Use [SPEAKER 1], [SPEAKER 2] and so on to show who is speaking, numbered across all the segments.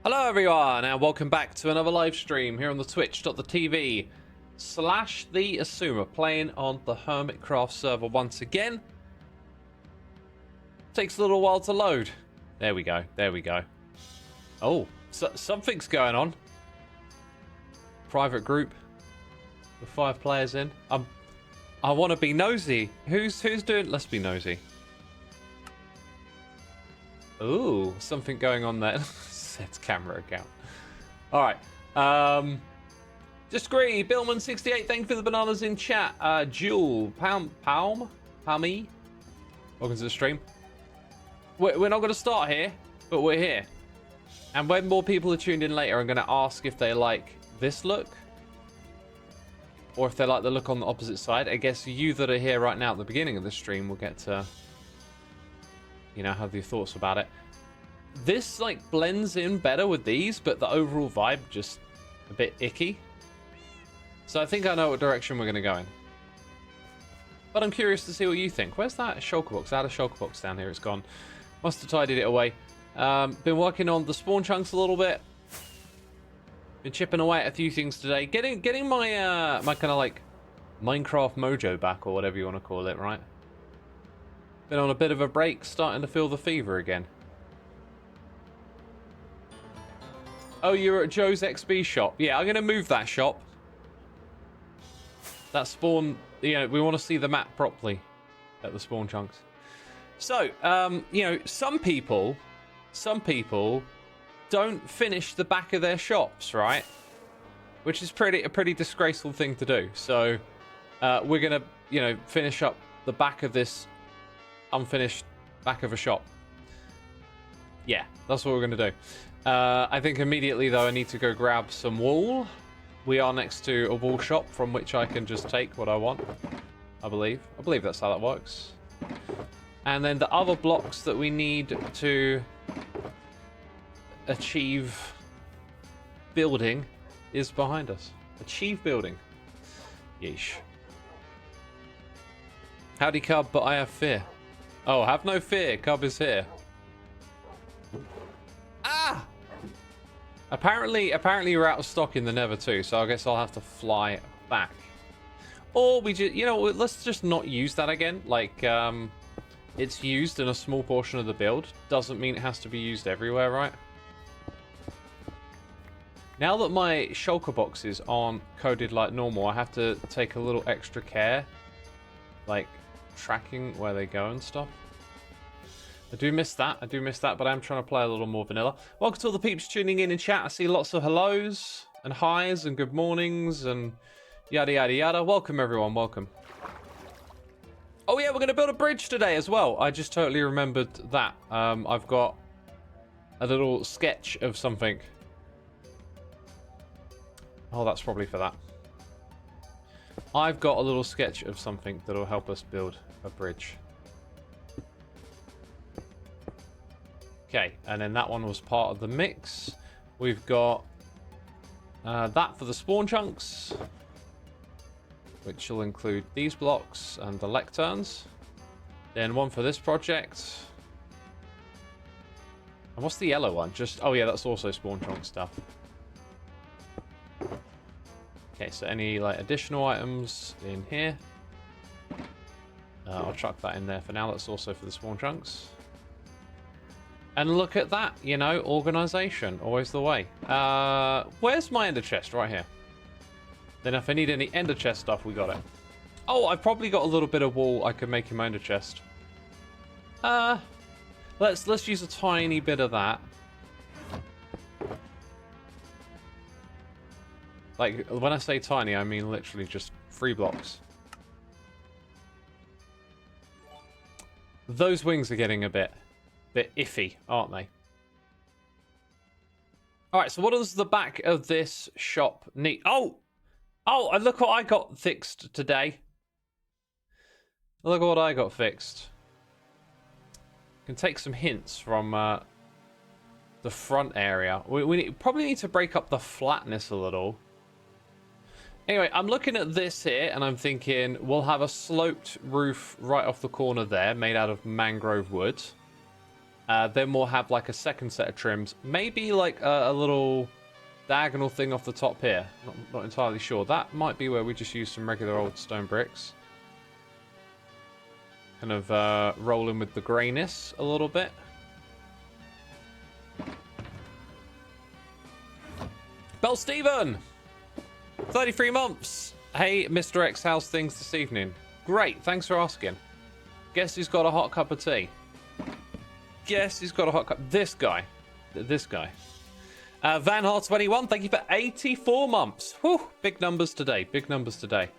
[SPEAKER 1] Hello everyone and welcome back to another live stream here on the twitch.tv/the Xisuma, playing on the Hermitcraft server once again. Takes a little while to load. There we go, there we go. Oh, so something's going on. Private group with 5 players in. I want to be nosy. Who's doing? Let's be nosy. Ooh, something going on there. Set camera account. All right. Discreet, Billman68, thank you for the bananas in chat. Jewel, Palmy, welcome to the stream. We're not going to start here, but we're here. And when more people are tuned in later, I'm going to ask if they like this look, or if they like the look on the opposite side. I guess you that are here right now at the beginning of the stream will get to, you know, have your thoughts about it. This like blends in better with these, but the overall vibe just a bit icky. So I think I know what direction we're going to go in. But I'm curious to see what you think. Where's that shulker box? I had a shulker box down here. It's gone. Must have tidied it away. Been working on the spawn chunks a little bit. Been chipping away at a few things today. Getting my my kind of like Minecraft mojo back, or whatever you want to call it, right? Been on a bit of a break, starting to feel the fever again. Oh, you're at Joe's XB shop. Yeah, I'm going to move that shop. That spawn, you know, we want to see the map properly at the spawn chunks. So, you know, some people don't finish the back of their shops, right? Which is a pretty disgraceful thing to do. So, we're going to, you know, finish up the back of this unfinished back of a shop. Yeah, that's what we're going to do. I think immediately, though, I need to go grab some wool. We are next to a wool shop from which I can just take what I want, I believe. I believe that's how that works. And then the other blocks that we need to achieve building is behind us. Achieve building. Yeesh. Howdy, Cub, but I have fear. Oh, have no fear. Cub is here. Ah! Apparently we're out of stock in the Nether too, so I guess I'll have to fly back. Or we just, you know, let's just not use that again. Like, it's used in a small portion of the build. Doesn't mean it has to be used everywhere, right? Now that my shulker boxes aren't coded like normal, I have to take a little extra care. Like, tracking where they go and stuff. I do miss that, but I'm trying to play a little more vanilla. Welcome to all the peeps tuning in chat. I see lots of hellos and highs and good mornings and yada yada yada. Welcome everyone, welcome. Oh yeah, we're going to build a bridge today as well. I just totally remembered that. I've got a little sketch of something. Oh, that's probably for that. I've got a little sketch of something that will help us build a bridge. Okay, and then that one was part of the mix. We've got that for the spawn chunks, which will include these blocks and the lecterns. Then one for this project. And what's the yellow one? Just, oh yeah, that's also spawn chunk stuff. Okay, so any like additional items in here. I'll chuck that in there for now. That's also for the spawn chunks. And look at that, you know, organization, always the way. Where's my ender chest? Right here. Then if I need any ender chest stuff, we got it. Oh, I've probably got a little bit of wool I could make in my ender chest. Let's use a tiny bit of that. Like, when I say tiny, I mean literally just 3 blocks. Those wings are getting a bit iffy, aren't they? Alright, so what does the back of this shop need? Oh, and look what I got fixed today. Look at what I got fixed. Can take some hints from the front area. We probably need to break up the flatness a little. Anyway, I'm looking at this here, and I'm thinking we'll have a sloped roof right off the corner there, made out of mangrove wood. Then we'll have like a second set of trims. Maybe like a little diagonal thing off the top here. Not entirely sure. That might be where we just use some regular old stone bricks. Kind of roll in with the grayness a little bit. Bell Steven! 33 months! Hey, Mr. X, how's things this evening? Great, thanks for asking. Guess who's got a hot cup of tea? Guess who's got a hot cup? This guy. This guy. Van Hart 21, thank you for 84 months. Whew, big numbers today. Big numbers today.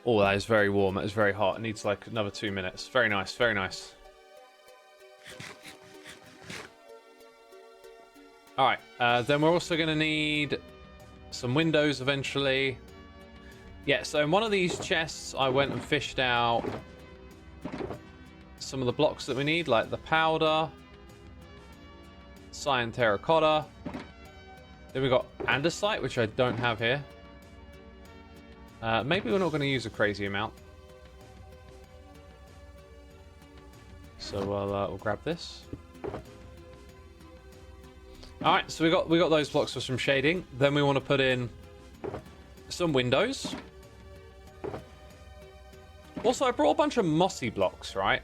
[SPEAKER 1] Oh, that is very warm. That is very hot. It needs like another 2 minutes. Very nice. Very nice. All right. Then we're also going to need some windows eventually. Yeah, so in one of these chests, I went and fished out some of the blocks that we need, like the powder, cyan terracotta. Then we got andesite, which I don't have here. Maybe we're not going to use a crazy amount. So we'll grab this. All right, so we got those blocks for some shading. Then we want to put in some windows. Also, I brought a bunch of mossy blocks, right?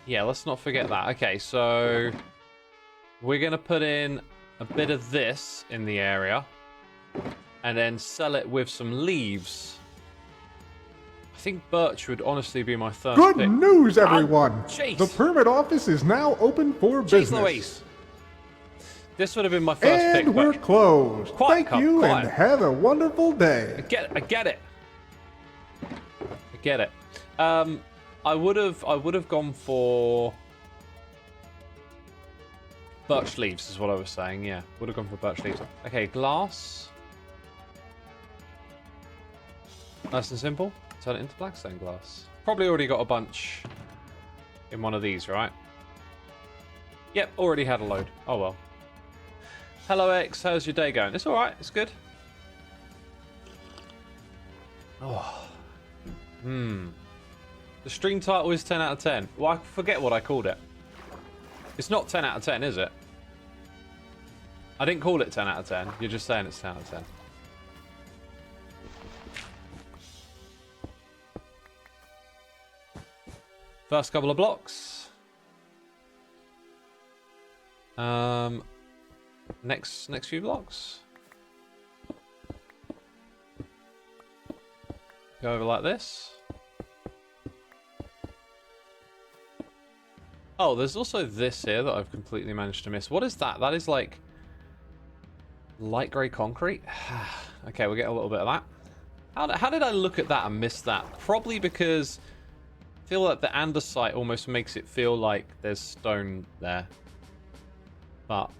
[SPEAKER 1] Yeah, let's not forget that. Okay, so we're going to put in a bit of this in the area and then sell it with some leaves. I think birch would honestly be my first
[SPEAKER 2] Good
[SPEAKER 1] pick.
[SPEAKER 2] news, everyone!
[SPEAKER 1] Jeez.
[SPEAKER 2] The permit office is now open for business.
[SPEAKER 1] Louise. This would have been my first pick.
[SPEAKER 2] And we're closed.
[SPEAKER 1] Quiet,
[SPEAKER 2] Thank you,
[SPEAKER 1] quiet.
[SPEAKER 2] and have a wonderful day.
[SPEAKER 1] I get it. I get it. I would have gone for birch leaves, is what I was saying. Yeah, would have gone for birch leaves. Okay, glass. Nice and simple. Turn it into blackstone glass. Probably already got a bunch in one of these, right? Yep, already had a load. Oh well. Hello X, how's your day going? It's all right. It's good. Oh. The stream title is 10 out of 10. Well, I forget what I called it. It's not 10 out of 10, is it? I didn't call it 10 out of 10. You're just saying it's 10 out of 10. First couple of blocks. Next few blocks. Go over like this. Oh, there's also this here that I've completely managed to miss. What is that? That is like light grey concrete. Okay, we'll get a little bit of that. How did I look at that and miss that? Probably because I feel like the andesite almost makes it feel like there's stone there. But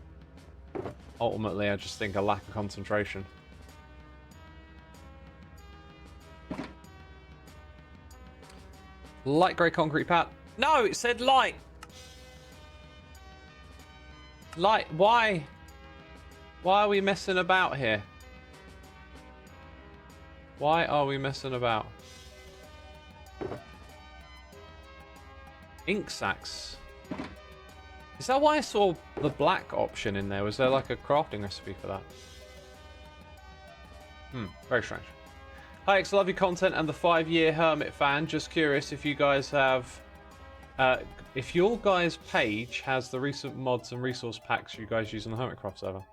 [SPEAKER 1] ultimately, I just think a lack of concentration. Light grey concrete pad. No, it said light. Light. Why? Why are we messing about here? Why are we messing about? Ink sacks. Is that why I saw the black option in there? Was there like a crafting recipe for that? Very strange. Hi X, love your content and the 5-year Hermit fan. Just curious if you guys have... if your guys' page has the recent mods and resource packs you guys use on the Hermitcraft server.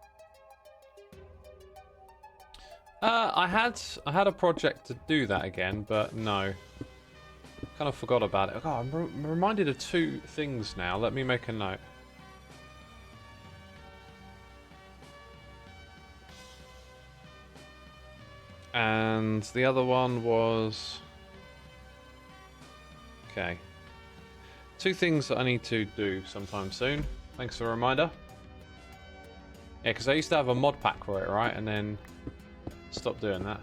[SPEAKER 1] I had a project to do that again, but no. Kind of forgot about it. Oh, I'm reminded of 2 things now. Let me make a note. And the other one was... Okay. 2 things that I need to do sometime soon. Thanks for the reminder. Yeah, because I used to have a mod pack for it, right? And then stopped doing that.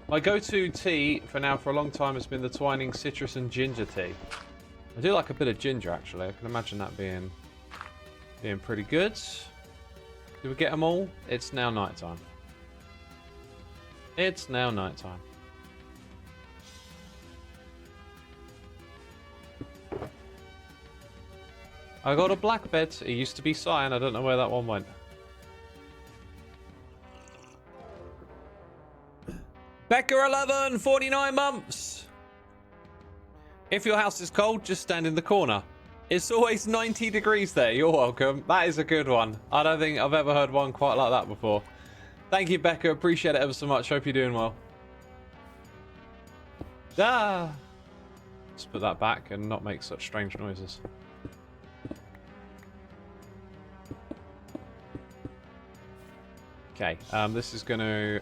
[SPEAKER 1] My go-to tea for now for a long time has been the Twining citrus and ginger tea. I do like a bit of ginger, actually. I can imagine that being pretty good. Did we get them all? It's now nighttime. It's now nighttime. I got a black bed. It used to be cyan. I don't know where that one went. Becca11, 49 months. If your house is cold, just stand in the corner. It's always 90 degrees there. You're welcome. That is a good one. I don't think I've ever heard one quite like that before. Thank you, Becca. Appreciate it ever so much. Hope you're doing well. Ah. Let's put that back and not make such strange noises. Okay, this is going to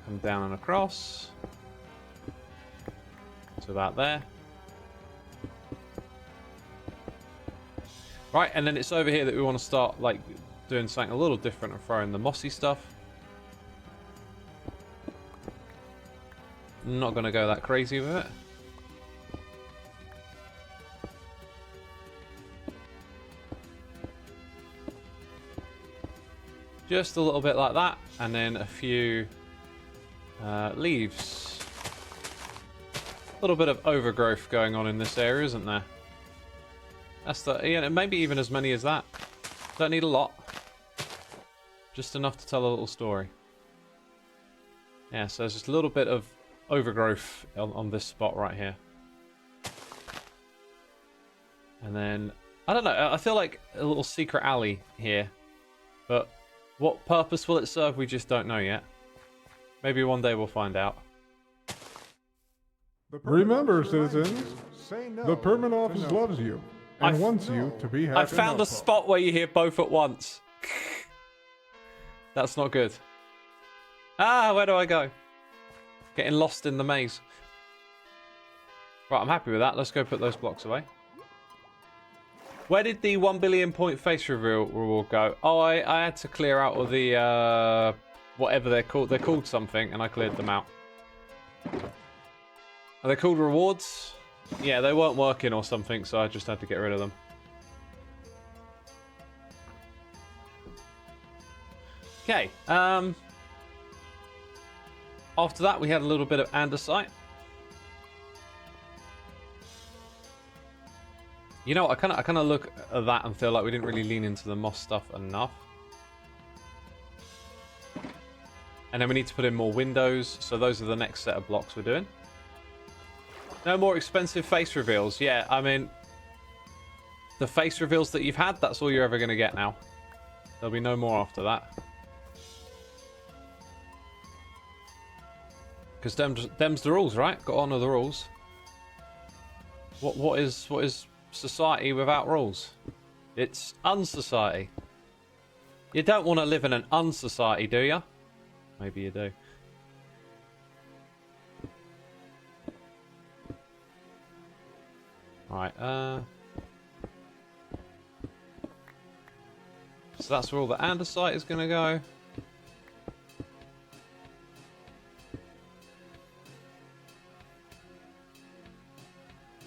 [SPEAKER 1] come down and across to about there. Right, and then it's over here that we want to start like doing something a little different and throwing the mossy stuff. I'm not going to go that crazy with it. Just a little bit like that, and then a few leaves. A little bit of overgrowth going on in this area, isn't there? That's the, yeah, maybe even as many as that. Don't need a lot. Just enough to tell a little story. Yeah, so there's just a little bit of overgrowth on this spot right here. And then, I don't know, I feel like a little secret alley here. But what purpose will it serve? We just don't know yet. Maybe one day we'll find out.
[SPEAKER 2] Remember, citizens, the permanent office loves you and wants you to be happy.
[SPEAKER 1] I found a spot where you hear both at once. That's not good. Ah, where do I go? Getting lost in the maze. Right, I'm happy with that. Let's go put those blocks away. Where did the 1 billion point face reveal reward go? Oh, I had to clear out all the, whatever they're called. They're called something, and I cleared them out. Are they called rewards? Yeah, they weren't working or something, so I just had to get rid of them. Okay, after that, we had a little bit of andesite. You know, I kind of look at that and feel like we didn't really lean into the moss stuff enough. And then we need to put in more windows, so those are the next set of blocks we're doing. No more expensive face reveals. Yeah, I mean, the face reveals that you've had, that's all you're ever going to get now. There'll be no more after that. Because them's the rules, right? Got to honour the rules. What is society without rules? It's unsociety. You don't want to live in an unsociety, do you? Maybe you do. Right, so that's where all the andesite is going to go.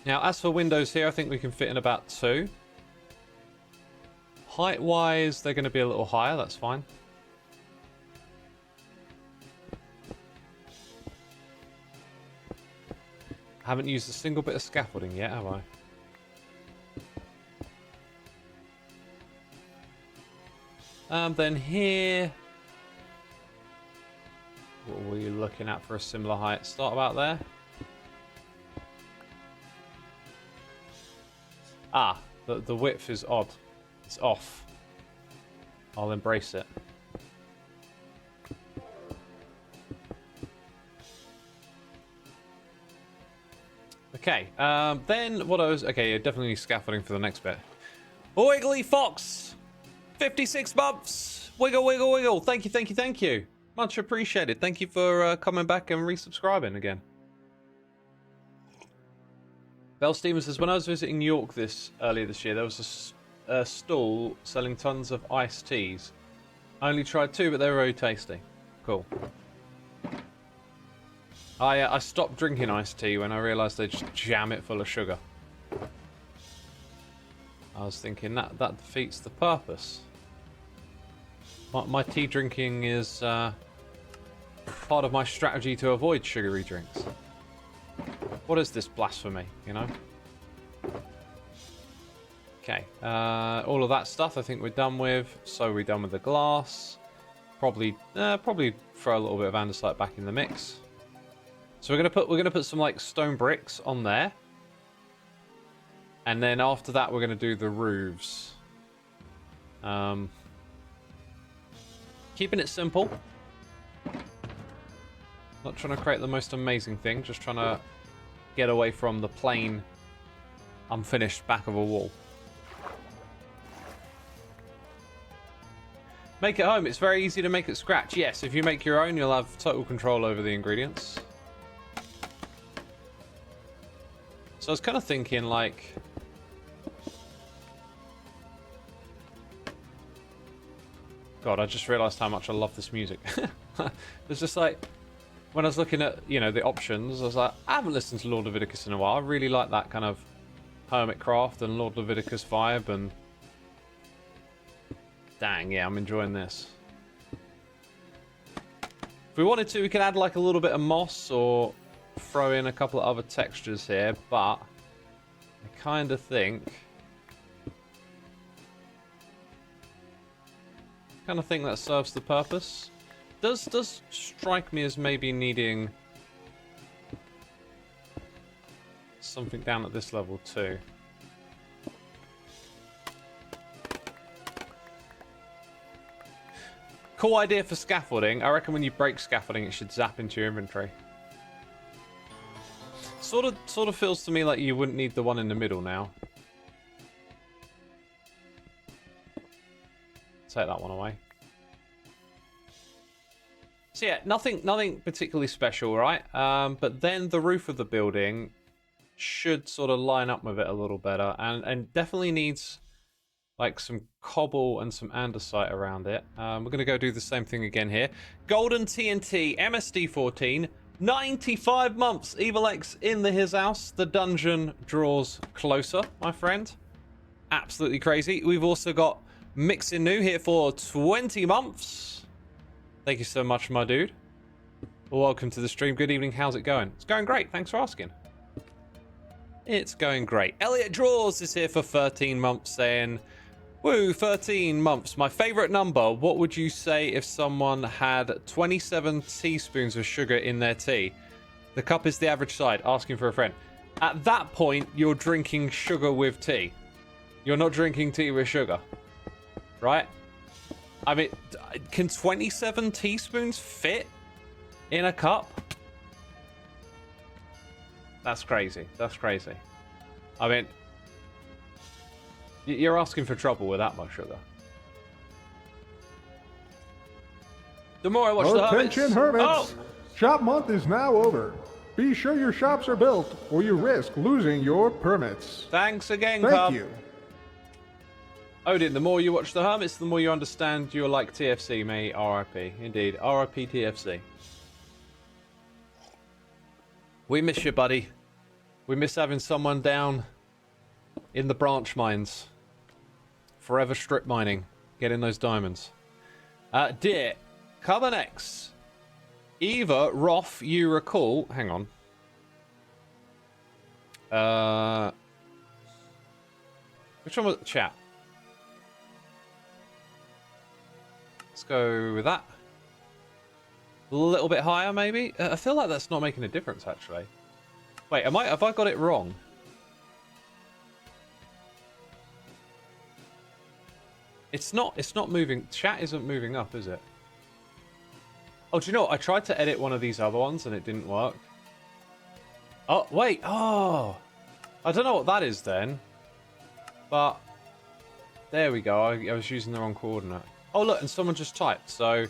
[SPEAKER 1] Now, as for windows here, I think we can fit in about 2. Height-wise, they're going to be a little higher. That's fine. I haven't used a single bit of scaffolding yet, have I? Then here... What were you looking at for a similar height? Start about there. Ah, the width is odd. It's off. I'll embrace it. Okay, then what I was... Okay, definitely need scaffolding for the next bit. Wiggly Fox! 56 months! Wiggle, wiggle, wiggle! Thank you, thank you, thank you. Much appreciated. Thank you for coming back and resubscribing again. Bell Steamer says, when I was visiting New York earlier this year, there was a stall selling tons of iced teas. I only tried 2, but they were very tasty. Cool. I stopped drinking iced tea when I realised they just jam it full of sugar. I was thinking that defeats the purpose. My tea drinking is part of my strategy to avoid sugary drinks. What is this blasphemy, you know? Okay, all of that stuff I think we're done with. So we're done with the glass. Probably throw a little bit of andesite back in the mix. So we're gonna put some like stone bricks on there, and then after that we're gonna do the roofs. Keeping it simple. Not trying to create the most amazing thing. Just trying to get away from the plain, unfinished back of a wall. Make it home. It's very easy to make at scratch. Yes, if you make your own, you'll have total control over the ingredients. So I was kind of thinking, like... God, I just realised how much I love this music. It's just like... When I was looking at, you know, the options, I was like, I haven't listened to Lord Leviticus in a while. I really like that kind of Hermitcraft and Lord Leviticus vibe, and... Dang, yeah, I'm enjoying this. If we wanted to, we could add like a little bit of moss or throw in a couple of other textures here, but I kind of think that serves the purpose. Does strike me as maybe needing something down at this level too. Cool idea for scaffolding. I reckon when you break scaffolding, it should zap into your inventory. Sort of feels to me like you wouldn't need the one in the middle now. Take that one away. So yeah, nothing particularly special, right? But then the roof of the building should sort of line up with it a little better, and definitely needs like some cobble and some andesite around it. We're going to go do the same thing again here. Golden TNT, MSD14, 95 months. Evil X in his house. The dungeon draws closer, my friend. Absolutely crazy. We've also got Mixin New here for 20 months. Thank you so much, my dude. Welcome to the stream. Good evening. How's it going? It's going great. Thanks for asking. It's going great. Elliot Draws is here for 13 months saying... Woo, 13 months. My favorite number. What would you say if someone had 27 teaspoons of sugar in their tea? The cup is the average size. Asking for a friend. At that point, you're drinking sugar with tea. You're not drinking tea with sugar. Right? I mean, can 27 teaspoons fit in a cup? That's crazy. That's crazy. I mean... You're asking for trouble with that much sugar. The more I watch the Hermits...
[SPEAKER 2] Attention, Hermits! Shop month is now over. Be sure your shops are built, or you risk losing your permits.
[SPEAKER 1] Thanks again,
[SPEAKER 2] Thank you.
[SPEAKER 1] Odin, the more you watch the Hermits, the more you understand you're like TFC, mate. RIP. Indeed. RIP TFC. We miss you, buddy. We miss having someone down in the branch mines. Forever strip mining. Getting those diamonds. Dear Carbonex. Eva Roth, you recall... Hang on. Which one was it? Chat. Let's go with that. A little bit higher, maybe? I feel like that's not making a difference, actually. Wait, have I got it wrong? It's not moving. Chat isn't moving up, is it? Oh, do you know what? I tried to edit one of these other ones and it didn't work. Oh, wait. Oh. I don't know what that is then. But there we go. I was using the wrong coordinate. Oh, look, and someone just typed. So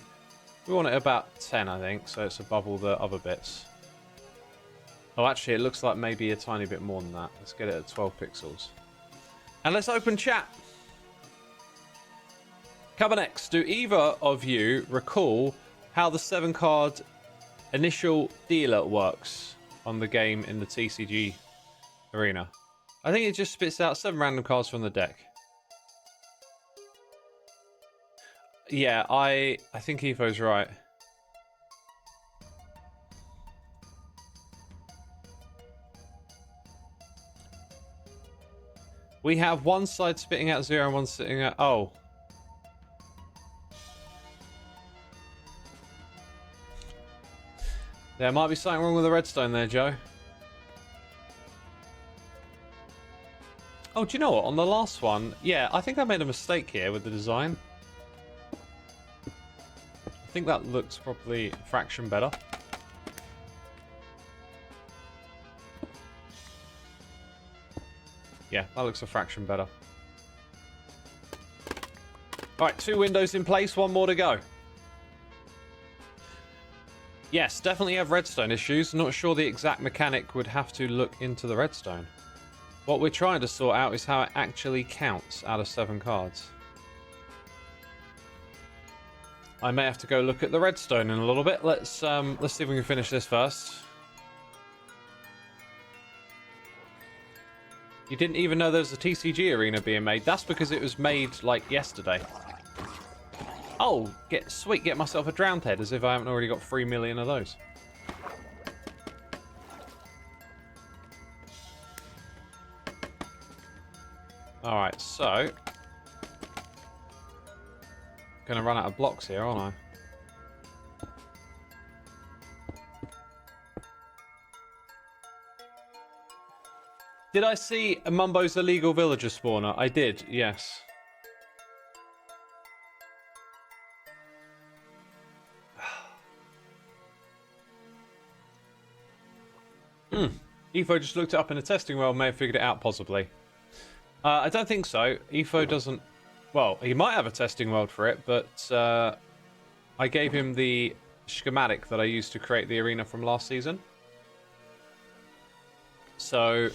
[SPEAKER 1] we want it about 10, I think. So it's above all the other bits. Oh, actually, it looks like maybe a tiny bit more than that. Let's get it at 12 pixels. And let's open chat. Cabernex, do either of you recall how the 7-card initial dealer works on the game in the TCG arena? I think it just spits out 7 random cards from the deck. Yeah, I think Efo's right. We have one side spitting out 0 and one sitting out... Oh. There might be something wrong with the redstone there, Joe. Oh, do you know what? On the last one, yeah, I think I made a mistake here with the design. I think that looks probably a fraction better. Yeah, that looks a fraction better. Alright, 2 windows in place, 1 more to go. Yes, definitely have redstone issues. Not sure the exact mechanic would have to look into the redstone. What we're trying to sort out is how it actually counts out of 7 cards. I may have to go look at the redstone in a little bit. Let's see if we can finish this first. You didn't even know there was a TCG arena being made. That's because it was made, like, yesterday. Oh, get myself a drowned head, as if I haven't already got 3 million of those. Alright, so... Gonna run out of blocks here, aren't I? Did I see Mumbo's illegal villager spawner? I did, yes. Efo just looked it up in a testing world, may have figured it out possibly. I don't think so. Efo doesn't... Well, he might have a testing world for it, but I gave him the schematic that I used to create the arena from last season. So...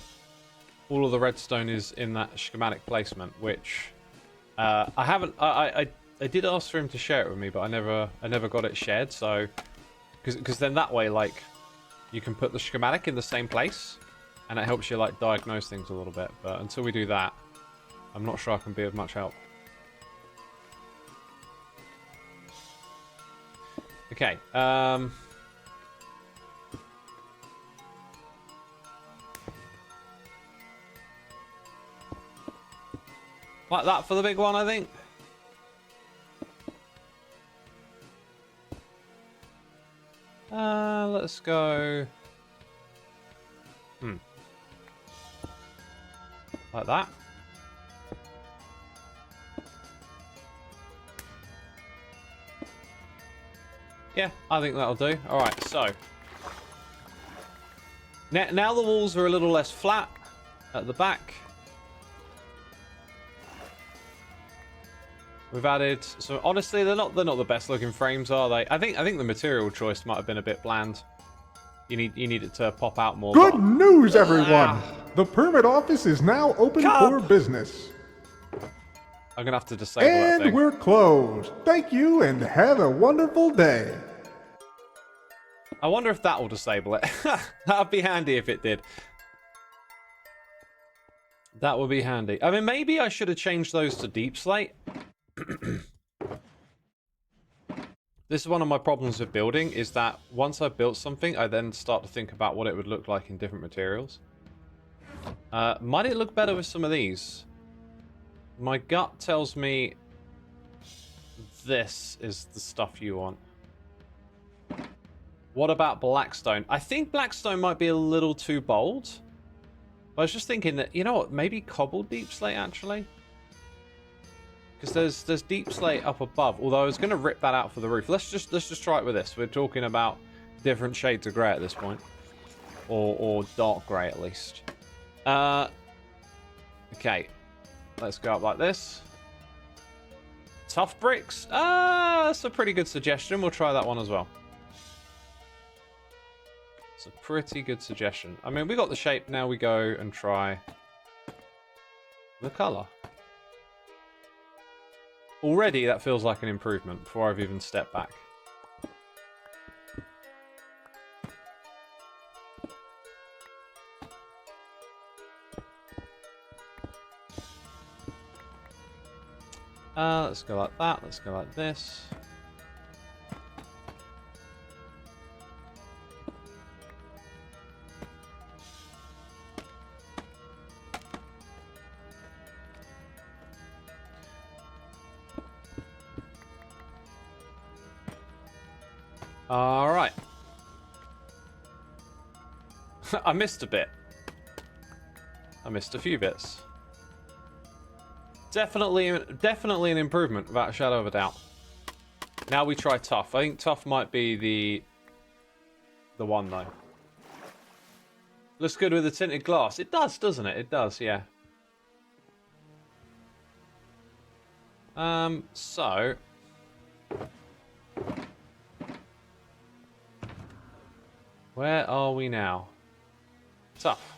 [SPEAKER 1] all of the redstone is in that schematic placement, which I haven't. I did ask for him to share it with me, but I never got it shared. So, because then that way, like, you can put the schematic in the same place, and it helps you like diagnose things a little bit. But until we do that, I'm not sure I can be of much help. Okay. Like that for the big one, I think. Let's go. Like that. Yeah, I think that'll do. All right, so now the walls are a little less flat at the back. We've added, so honestly, they're not the best looking frames, are they? I think the material choice might have been a bit bland. You need it to pop out more.
[SPEAKER 2] Good news, everyone! The permit office is now open for business.
[SPEAKER 1] I'm gonna have to disable that thing.
[SPEAKER 2] And we're closed. Thank you, and have a wonderful day.
[SPEAKER 1] I wonder if that will disable it. That'd be handy if it did. That would be handy. I mean, maybe I should have changed those to deep slate. This is one of my problems with building, is that once I've built something, I then start to think about what it would look like in different materials. Might it look better with some of these? My gut tells me this is the stuff you want. What about Blackstone? I think Blackstone might be a little too bold. But I was just thinking that, you know what, maybe cobbled deep slate, actually? Because there's deep slate up above, although I was going to rip that out for the roof. Let's just try it with this. We're talking about different shades of grey at this point. Or dark grey, at least. Okay. Let's go up like this. Tough bricks. That's a pretty good suggestion. We'll try that one as well. It's a pretty good suggestion. I mean, we got the shape. Now we go and try the colour. Already, that feels like an improvement before I've even stepped back. Let's go like that. Let's go like this. All right. I missed a bit. I missed a few bits. Definitely an improvement, without a shadow of a doubt. Now we try tough. I think tough might be the one though. Looks good with the tinted glass. It does, doesn't it? It does, yeah. So where are we now? Tough.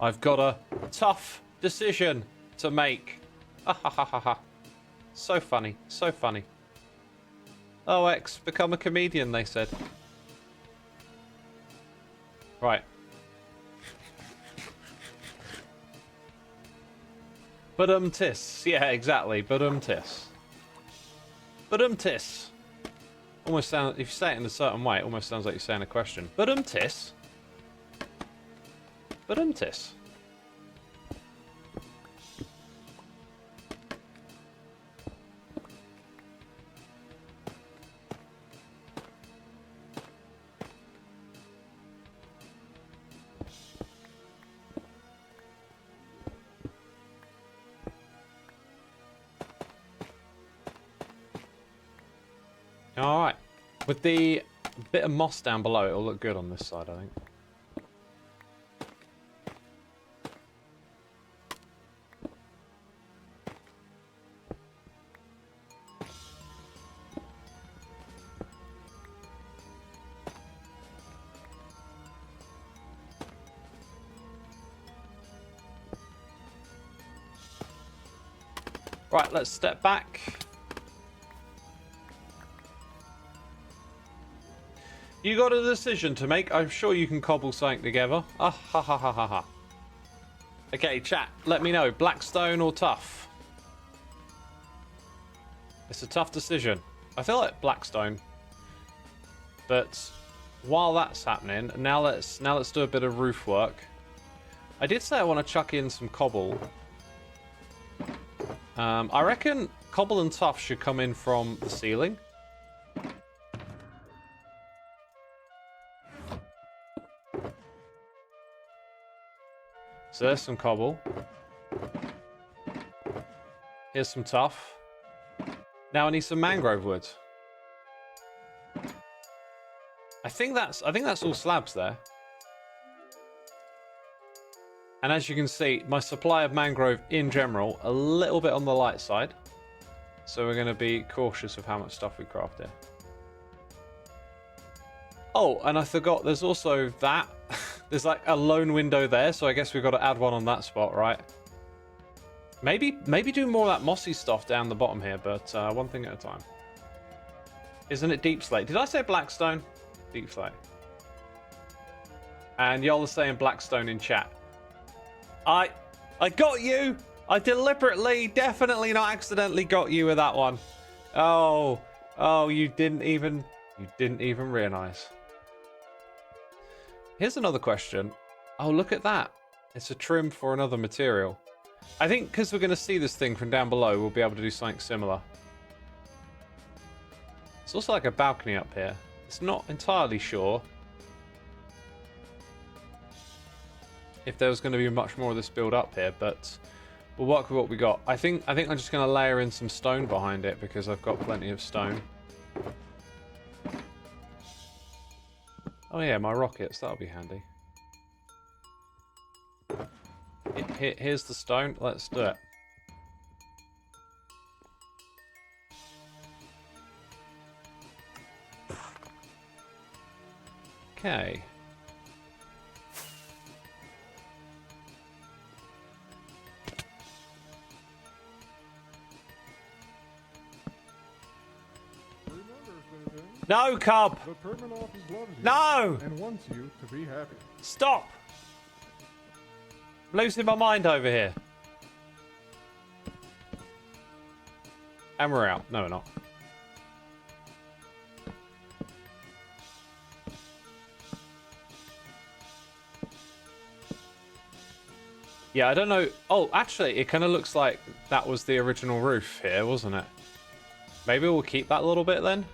[SPEAKER 1] I've got a tough decision to make. Ha ha ha ha ha. So funny, so funny. Oh, X, become a comedian, they said. Right. Tis. Yeah, exactly. Tis. Tis. Almost sounds, if you say it in a certain way, it almost sounds like you're saying a question. Tis. Tis. Alright. With the bit of moss down below, it'll look good on this side, I think. Right, let's step back. You got a decision to make. I'm sure you can cobble something together. Ah, ha ha ha ha ha. Okay, chat, let me know. Blackstone or tough? It's a tough decision. I feel like Blackstone. But while that's happening, now let's do a bit of roof work. I did say I want to chuck in some cobble. I reckon cobble and tough should come in from the ceiling. So there's some cobble. Here's some tough. Now I need some mangrove wood. I think that's all slabs there. And as you can see, my supply of mangrove in general, a little bit on the light side. So we're going to be cautious of how much stuff we craft here. Oh, and I forgot, there's also that. There's like a lone window there, so I guess we've got to add one on that spot, right? Maybe do more of that mossy stuff down the bottom here, but one thing at a time. Isn't it deep slate? Did I say blackstone? Deep slate. And y'all are saying blackstone in chat. I got you! I deliberately, definitely not accidentally got you with that one. Oh, you didn't even realize. Here's another question. Oh, look at that. It's a trim for another material. I think because we're going to see this thing from down below, we'll be able to do something similar. It's also like a balcony up here. It's not entirely sure if there was going to be much more of this build up here, but we'll work with what we got. I think I'm just going to layer in some stone behind it because I've got plenty of stone. Oh yeah, my rockets, that'll be handy. Here's the stone, let's do it. Okay. No, Cub!
[SPEAKER 2] The permanent office loves you
[SPEAKER 1] No!
[SPEAKER 2] and wants you to be happy.
[SPEAKER 1] Stop! I'm losing my mind over here. And we're out. No, we're not. Yeah, I don't know. Oh, actually, it kind of looks like that was the original roof here, wasn't it? Maybe we'll keep that a little bit then.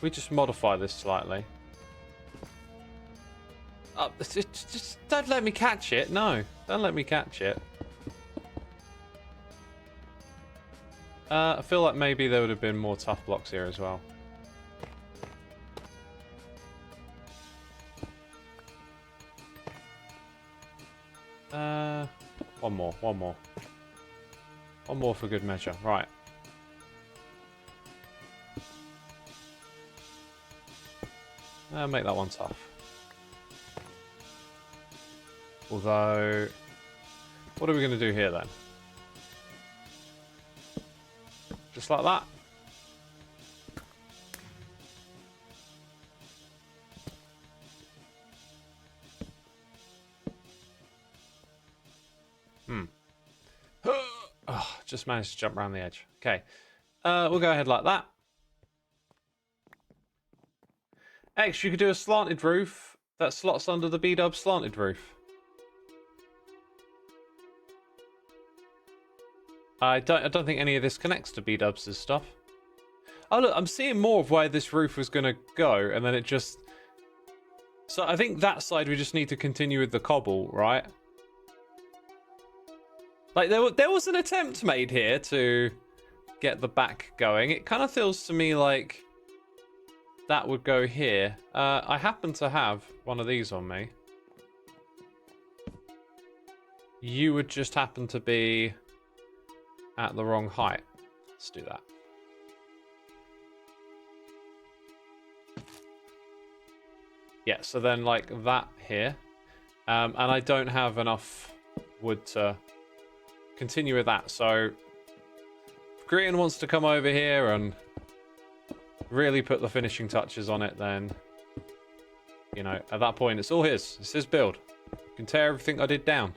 [SPEAKER 1] We just modify this slightly. Just don't let me catch it. No, don't let me catch it. I feel like maybe there would have been more tough blocks here as well. One more. One more for good measure. Right. Make that one tough. Although, what are we going to do here then? Just like that. Oh, just managed to jump around the edge. Okay. We'll go ahead like that. X, you could do a slanted roof that slots under the B-dub slanted roof. I don't think any of this connects to B-dubs' stuff. Oh look, I'm seeing more of where this roof was going to go, and then it just... So I think that side we just need to continue with the cobble, right? Like, there was an attempt made here to get the back going. It kind of feels to me like that would go here. I happen to have one of these on me. You would just happen to be at the wrong height. Let's do that. Yeah, so then like that here. And I don't have enough wood to continue with that, so if Grian wants to come over here and really put the finishing touches on it, then, you know, at that point it's all his. It's his build. You can tear everything I did down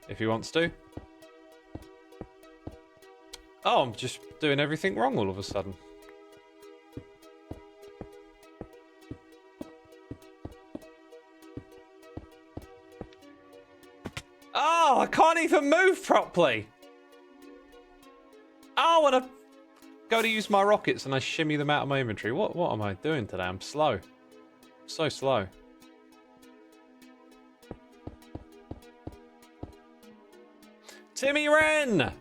[SPEAKER 1] if he wants to. Oh, I'm just doing everything wrong all of a sudden. Oh, I can't even move properly. Oh, when I go to use my rockets and I shimmy them out of my inventory. What am I doing today? I'm slow. So slow. Timmy Wren!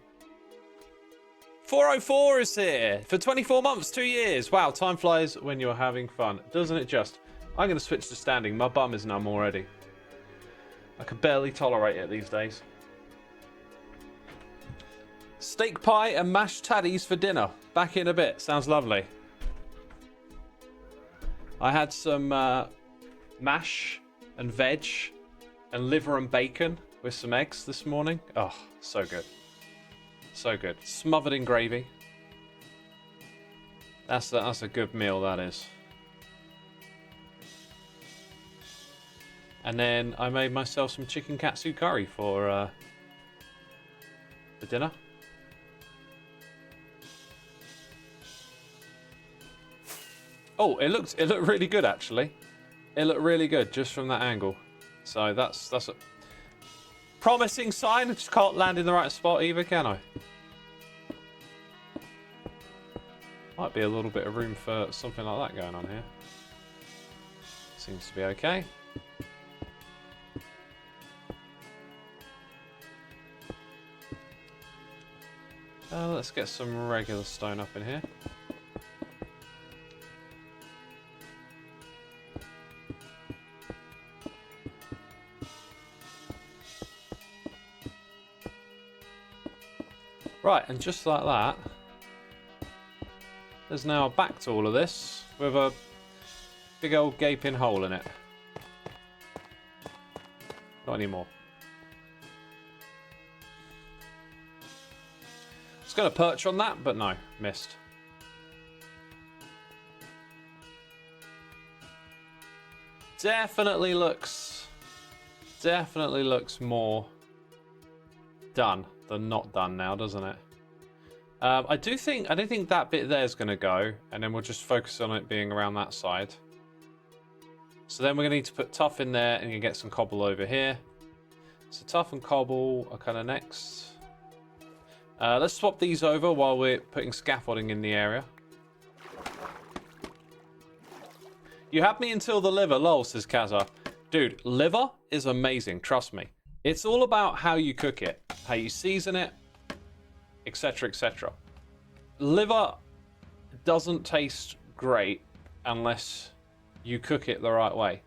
[SPEAKER 1] 404 is here for 24 months, 2 years. Wow, time flies when you're having fun. Doesn't it just? I'm going to switch to standing. My bum is numb already. I can barely tolerate it these days. Steak pie and mashed taddies for dinner. Back in a bit. Sounds lovely. I had some mash and veg and liver and bacon with some eggs this morning. Oh, so good. So good. Smothered in gravy. That's a good meal, that is. And then I made myself some chicken katsu curry for dinner. Oh, it looked really good actually. It looked really good just from that angle. So that's a promising sign. I just can't land in the right spot either, can I? Might be a little bit of room for something like that going on here. Seems to be okay. Let's get some regular stone up in here. Right, and just like that, there's now a back to all of this with a big old gaping hole in it. Not anymore. I was going to perch on that, but no, missed. Definitely looks more done. the not done now, doesn't it? I don't think that bit there is going to go, and then we'll just focus on it being around that side. So then we're going to need to put tuff in there, and you get some cobble over here. So tuff and cobble are kind of next. Let's swap these over while we're putting scaffolding in the area. You had me until the liver, lol, says Kazza. Dude, liver is amazing, trust me. It's all about how you cook it, how you season it, etc, etc. Liver doesn't taste great unless you cook it the right way.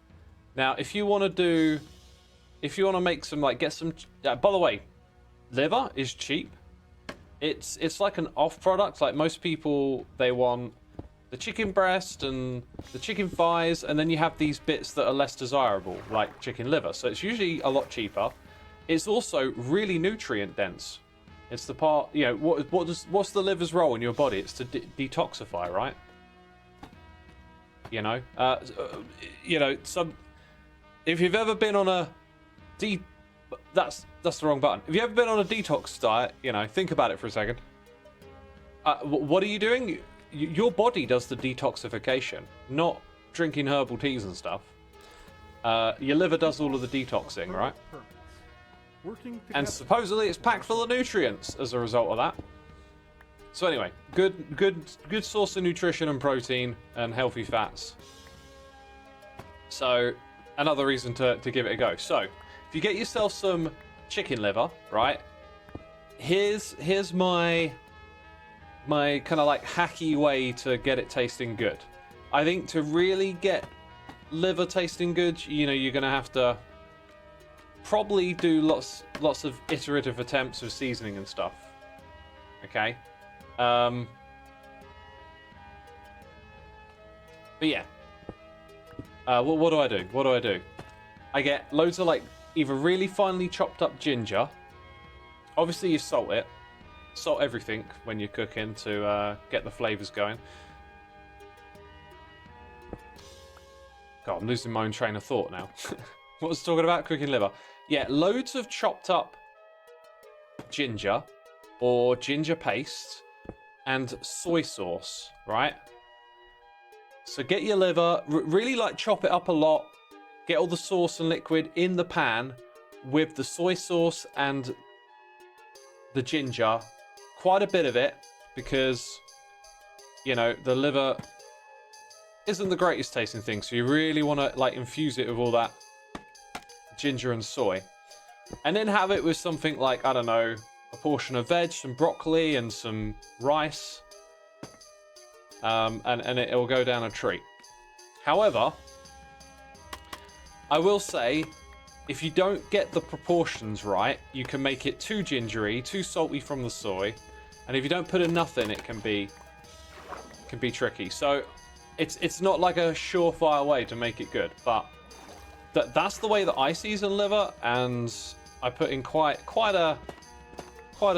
[SPEAKER 1] Now, if you want to make some, like, get some, by the way, liver is cheap. It's like an off product. Like, most people, they want the chicken breast and the chicken thighs, and then you have these bits that are less desirable, like chicken liver. So it's usually a lot cheaper. It's also really nutrient dense. It's the part, you know, what's the liver's role in your body? It's to detoxify, right? You know, if you've ever been on a that's the wrong button. If you've ever been on a detox diet, you know, think about it for a second. What are you doing? Your body does the detoxification, not drinking herbal teas and stuff. Your liver does all of the detoxing, right? And supposedly it's packed full of nutrients as a result of that. So anyway, good source of nutrition and protein and healthy fats. So another reason to give it a go. So if you get yourself some chicken liver, right? Here's my kind of like hacky way to get it tasting good. I think to really get liver tasting good, you know, you're gonna have to probably do lots of iterative attempts of seasoning and stuff. Okay. But yeah. What do I do? What do I do? I get loads of, like, either really finely chopped up ginger. Obviously you salt it. Salt everything when you're cooking to get the flavors going. God, I'm losing my own train of thought now. What was I talking about? Cooking liver. Yeah, loads of chopped up ginger or ginger paste and soy sauce, right? So get your liver, really like chop it up a lot, get all the sauce and liquid in the pan with the soy sauce and the ginger, quite a bit of it, because, you know, the liver isn't the greatest tasting thing, so you really want to, like, infuse it with all that ginger and soy, and then have it with something like, I don't know, a portion of veg, some broccoli and some rice, and it will go down a treat. However, I will say, if you don't get the proportions right, you can make it too gingery, too salty from the soy, and if you don't put enough in, it can be tricky. So it's not like a surefire way to make it good, but that's the way that I season liver, and I put in quite a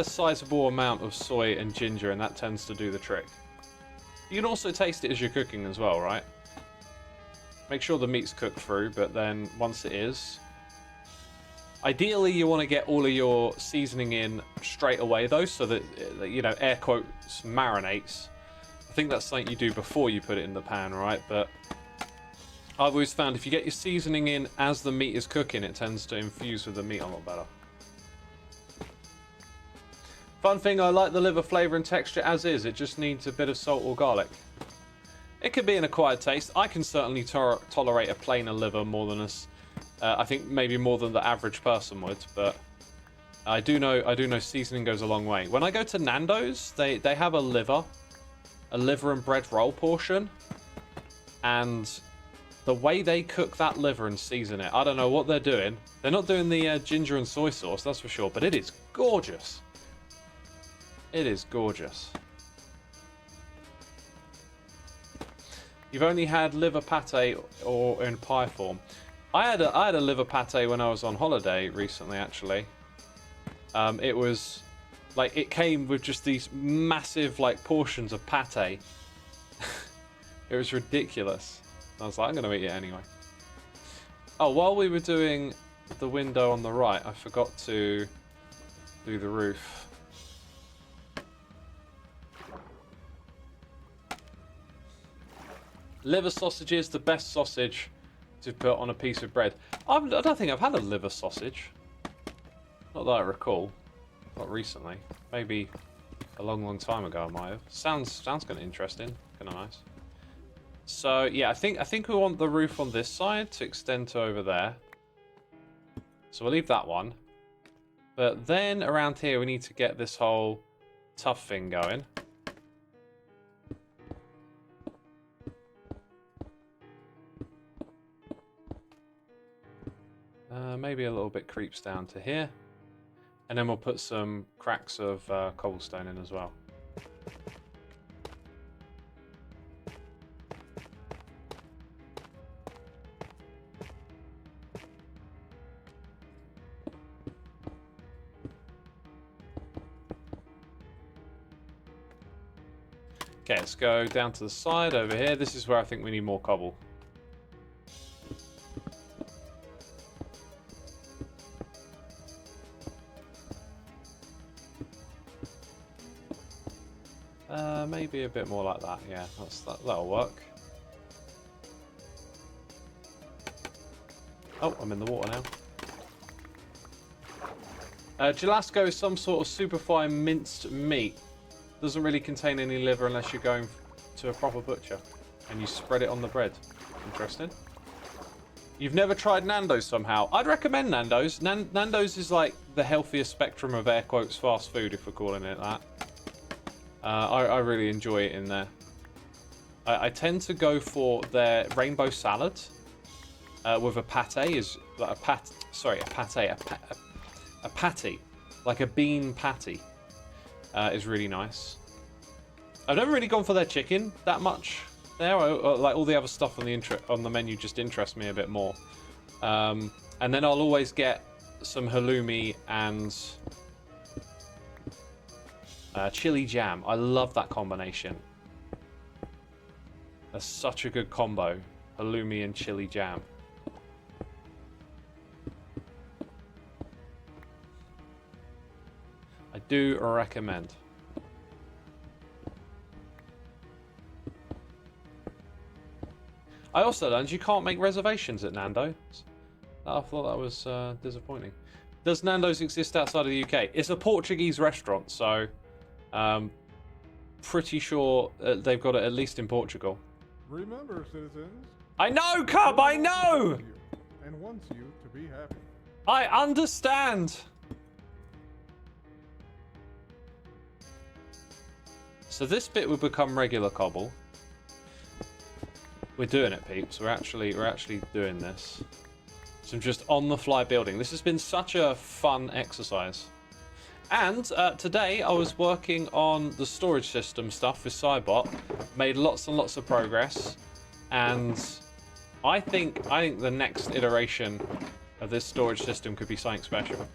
[SPEAKER 1] sizable amount of soy and ginger, and that tends to do the trick. You can also taste it as you're cooking as well, right? Make sure the meat's cooked through, but then once it is, ideally you want to get all of your seasoning in straight away though, so that, you know, air quotes, marinates. I think that's something you do before you put it in the pan, right? But I've always found if you get your seasoning in as the meat is cooking, it tends to infuse with the meat a lot better. Fun thing, I like the liver flavour and texture as is. It just needs a bit of salt or garlic. It could be an acquired taste. I can certainly tolerate a plainer liver more than I think maybe more than the average person would. But I do know seasoning goes a long way. When I go to Nando's, they have a liver and bread roll portion, and the way they cook that liver and season it, I don't know what they're doing. They're not doing the ginger and soy sauce, that's for sure, but it is gorgeous. It is gorgeous. You've only had liver pate or in pie form. I had a liver pate when I was on holiday recently, actually. It was like, it came with just these massive, like, portions of pate. It was ridiculous. I was like, I'm gonna eat it anyway. Oh, while we were doing the window on the right, I forgot to do the roof. Liver sausage is the best sausage to put on a piece of bread. I don't think I've had a liver sausage. Not that I recall. Not recently. Maybe a long time ago I might have. Sounds kind of interesting. Kind of nice. So yeah, I think we want the roof on this side to extend to over there. So we'll leave that one. But then around here we need to get this whole tough thing going. Maybe a little bit creeps down to here. And then we'll put some cracks of cobblestone in as well. Okay, let's go down to the side over here. This is where I think we need more cobble. Maybe a bit more like that. Yeah, that'll work. Oh, I'm in the water now. Gelasco is some sort of superfine minced meat. Doesn't really contain any liver unless you're going to a proper butcher. And you spread it on the bread. Interesting. You've never tried Nando's somehow. I'd recommend Nando's. Nando's is like the healthiest spectrum of air quotes fast food, if we're calling it that. I really enjoy it in there. I tend to go for their rainbow salad with a pate. Is like a patty, like a bean patty, is really nice. I've never really gone for their chicken that much. There, like all the other stuff on the menu just interests me a bit more. And then I'll always get some halloumi and chili jam. I love that combination. That's such a good combo. Halloumi and chili jam. I do recommend. I also learned you can't make reservations at Nando's. I thought that was disappointing. Does Nando's exist outside of the UK? It's a Portuguese restaurant, so pretty sure they've got it at least in Portugal.
[SPEAKER 2] Remember, citizens.
[SPEAKER 1] I know, Cub, I know!
[SPEAKER 2] And wants you to be happy.
[SPEAKER 1] I understand. So this bit will become regular cobble. We're doing it, peeps. We're actually doing this. Some just on-the-fly building. This has been such a fun exercise. And today I was working on the storage system stuff with Cybot. Made lots and lots of progress. And I think the next iteration of this storage system could be something special.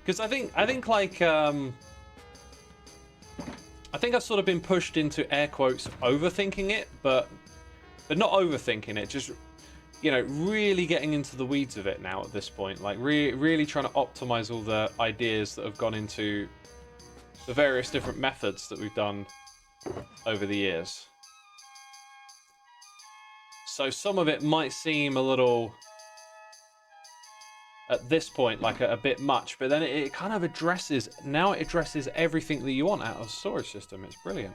[SPEAKER 1] Because I think like I think I've sort of been pushed into air quotes overthinking it, but not overthinking it, just, you know, really getting into the weeds of it now at this point. Like really trying to optimize all the ideas that have gone into the various different methods that we've done over the years. So some of it might seem a little, at this point, like a bit much, but then it kind of addresses everything that you want out of a storage system. It's brilliant.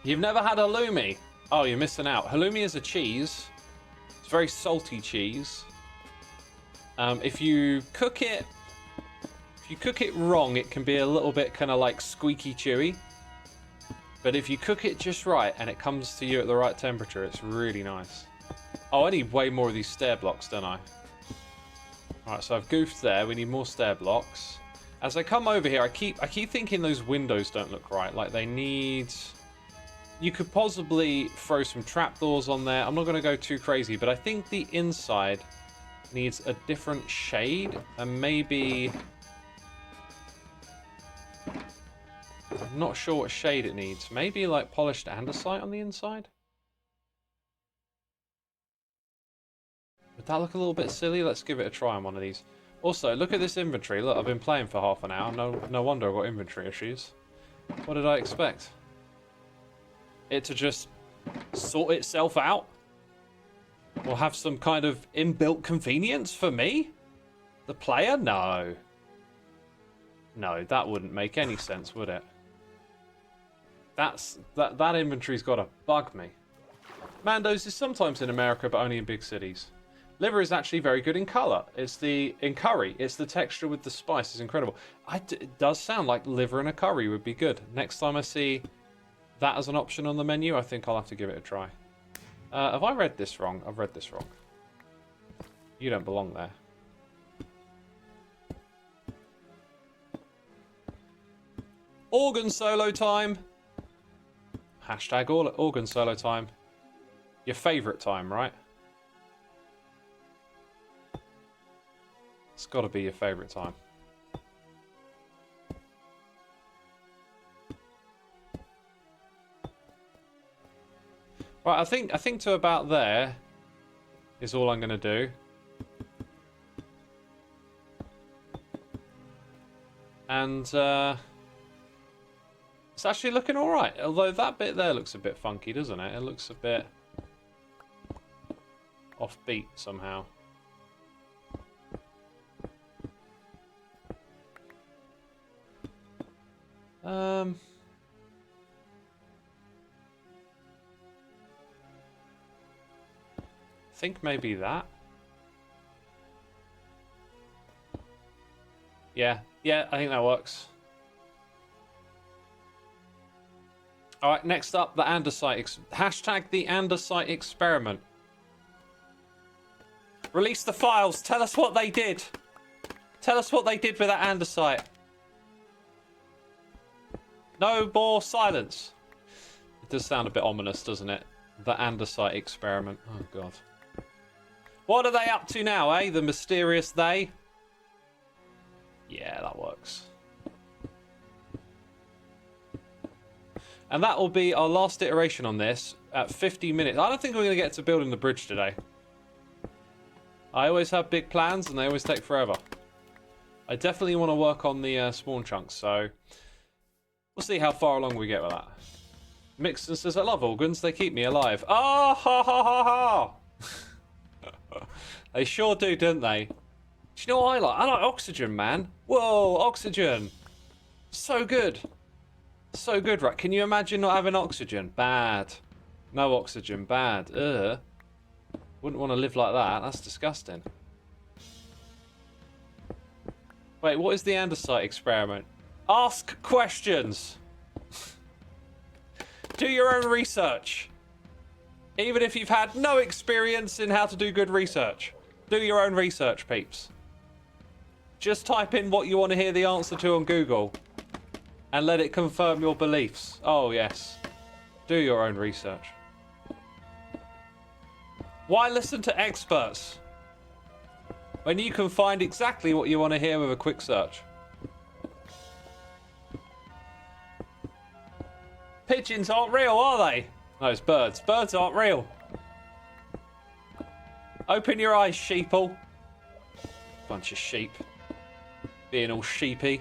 [SPEAKER 1] You've never had halloumi? Oh, you're missing out. Halloumi is a cheese. It's very salty cheese. If you cook it wrong, it can be a little bit kind of like squeaky chewy. But if you cook it just right and it comes to you at the right temperature, it's really nice. Oh, I need way more of these stair blocks, don't I? Alright, so I've goofed there. We need more stair blocks. As I come over here, I keep thinking those windows don't look right. Like they need... You could possibly throw some trapdoors on there. I'm not going to go too crazy, but I think the inside needs a different shade. And maybe... I'm not sure what shade it needs. Maybe like polished andesite on the inside? Did that look a little bit silly? Let's give it a try on one of these. Also, look at this inventory. Look, I've been playing for half an hour. No wonder I've got inventory issues. What did I expect? It to just sort itself out? Or have some kind of inbuilt convenience for me? The player? No. No, that wouldn't make any sense, would it? That inventory's got to bug me. Mando's is sometimes in America, but only in big cities. Liver is actually very good in colour. In curry. It's the texture with the spice is incredible. It does sound like liver in a curry would be good. Next time I see that as an option on the menu, I think I'll have to give it a try. Have I read this wrong? I've read this wrong. You don't belong there. Organ solo time. Hashtag organ solo time. Your favourite time, right? It's got to be your favourite time. Right, I think to about there is all I'm going to do. And it's actually looking all right. Although that bit there looks a bit funky, doesn't it? It looks a bit offbeat somehow. I think maybe that. Yeah, I think that works. All right, next up, the andesite. Hashtag the andesite experiment. Release the files. Tell us what they did. Tell us what they did with that andesite. No more silence. It does sound a bit ominous, doesn't it? The andesite experiment. Oh, God. What are they up to now, eh? The mysterious they? Yeah, that works. And that will be our last iteration on this at 50 minutes. I don't think we're going to get to building the bridge today. I always have big plans and they always take forever. I definitely want to work on the spawn chunks, so we'll see how far along we get with that. Mixon says, I love organs, they keep me alive. Ah, ha, ha, ha, ha! They sure do, don't they? Do you know what I like? I like oxygen, man. Whoa, oxygen. So good. So good, right? Can you imagine not having oxygen? Bad. No oxygen, bad. Ugh. Wouldn't want to live like that. That's disgusting. Wait, what is the andesite experiment? Ask questions. Do your own research. Even if you've had no experience in how to do good research. Do your own research, peeps. Just type in what you want to hear the answer to on Google. And let it confirm your beliefs. Oh, yes. Do your own research. Why listen to experts when you can find exactly what you want to hear with a quick search? Pigeons aren't real, are they? No, it's birds. Birds aren't real. Open your eyes, sheeple. Bunch of sheep. Being all sheepy.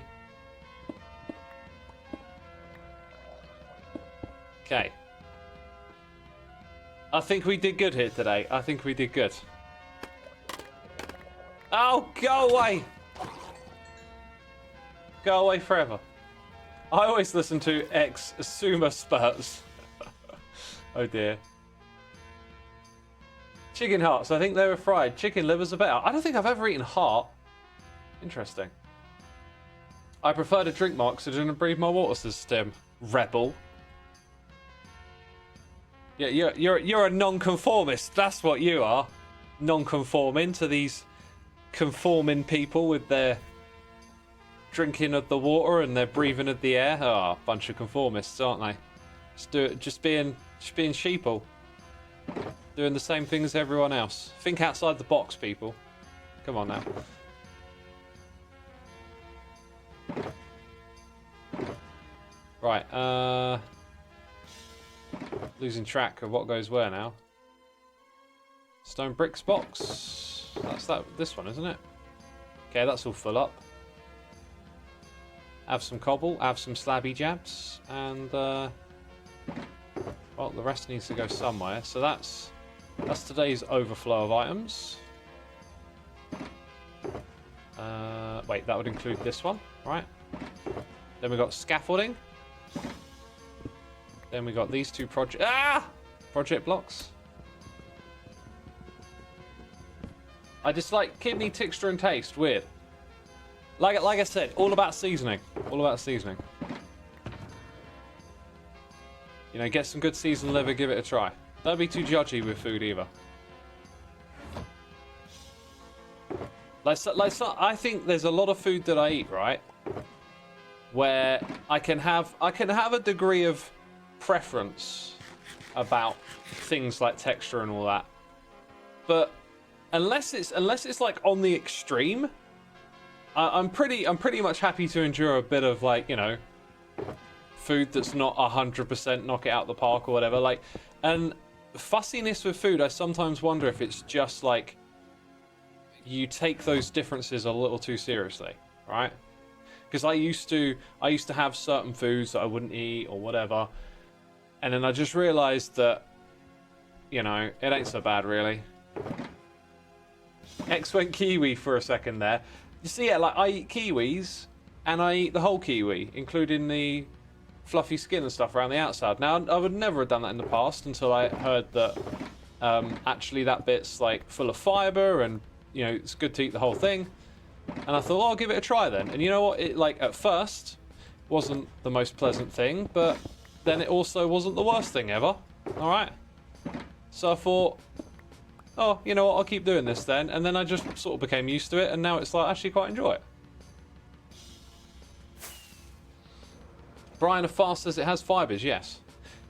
[SPEAKER 1] Okay. I think we did good here today. I think we did good. Oh, go away. Go away forever. I always listen to Xisuma spurts. Oh dear. Chicken hearts. I think they were fried. Chicken livers are better. I don't think I've ever eaten heart. Interesting. I prefer to drink my oxygen and breathe my water, says Stim. Rebel. Yeah, you're a non-conformist. That's what you are. Non-conforming to these conforming people with their drinking of the water and their breathing of the air. Ah, bunch of conformists, aren't they? Just being sheeple. Doing the same thing as everyone else. Think outside the box, people. Come on now. Right, losing track of what goes where now. Stone bricks box. That's this one, isn't it? Okay, that's all full up. Have some cobble, have some slabby jabs, and well, the rest needs to go somewhere. So that's today's overflow of items. Wait, that would include this one, right? Then we got scaffolding. Then we got these two project blocks. I just like kidney texture and taste. Weird. Like I said, all about seasoning. All about seasoning. You know, get some good seasoned liver, give it a try. Don't be too judgy with food either. I think there's a lot of food that I eat, right, where I can have a degree of preference about things like texture and all that, but unless it's like on the extreme, I'm pretty much happy to endure a bit of, like, you know, food that's not 100% knock it out the park or whatever. Like, and fussiness with food, I sometimes wonder if it's just like you take those differences a little too seriously, right? Because I used to have certain foods that I wouldn't eat or whatever, and then I just realized that, you know, it ain't so bad really. X went kiwi for a second there. You see, yeah, like I eat kiwis and I eat the whole kiwi, including the fluffy skin and stuff around the outside. Now, I would never have done that in the past until I heard that actually that bit's like full of fiber and, you know, it's good to eat the whole thing. And I thought, oh, I'll give it a try then. And you know what? It, like, at first wasn't the most pleasant thing, but then it also wasn't the worst thing ever. All right. So I thought, oh, you know what? I'll keep doing this then. And then I just sort of became used to it, and now it's like I actually quite enjoy it. Brian of Fast says it has fibers. Yes.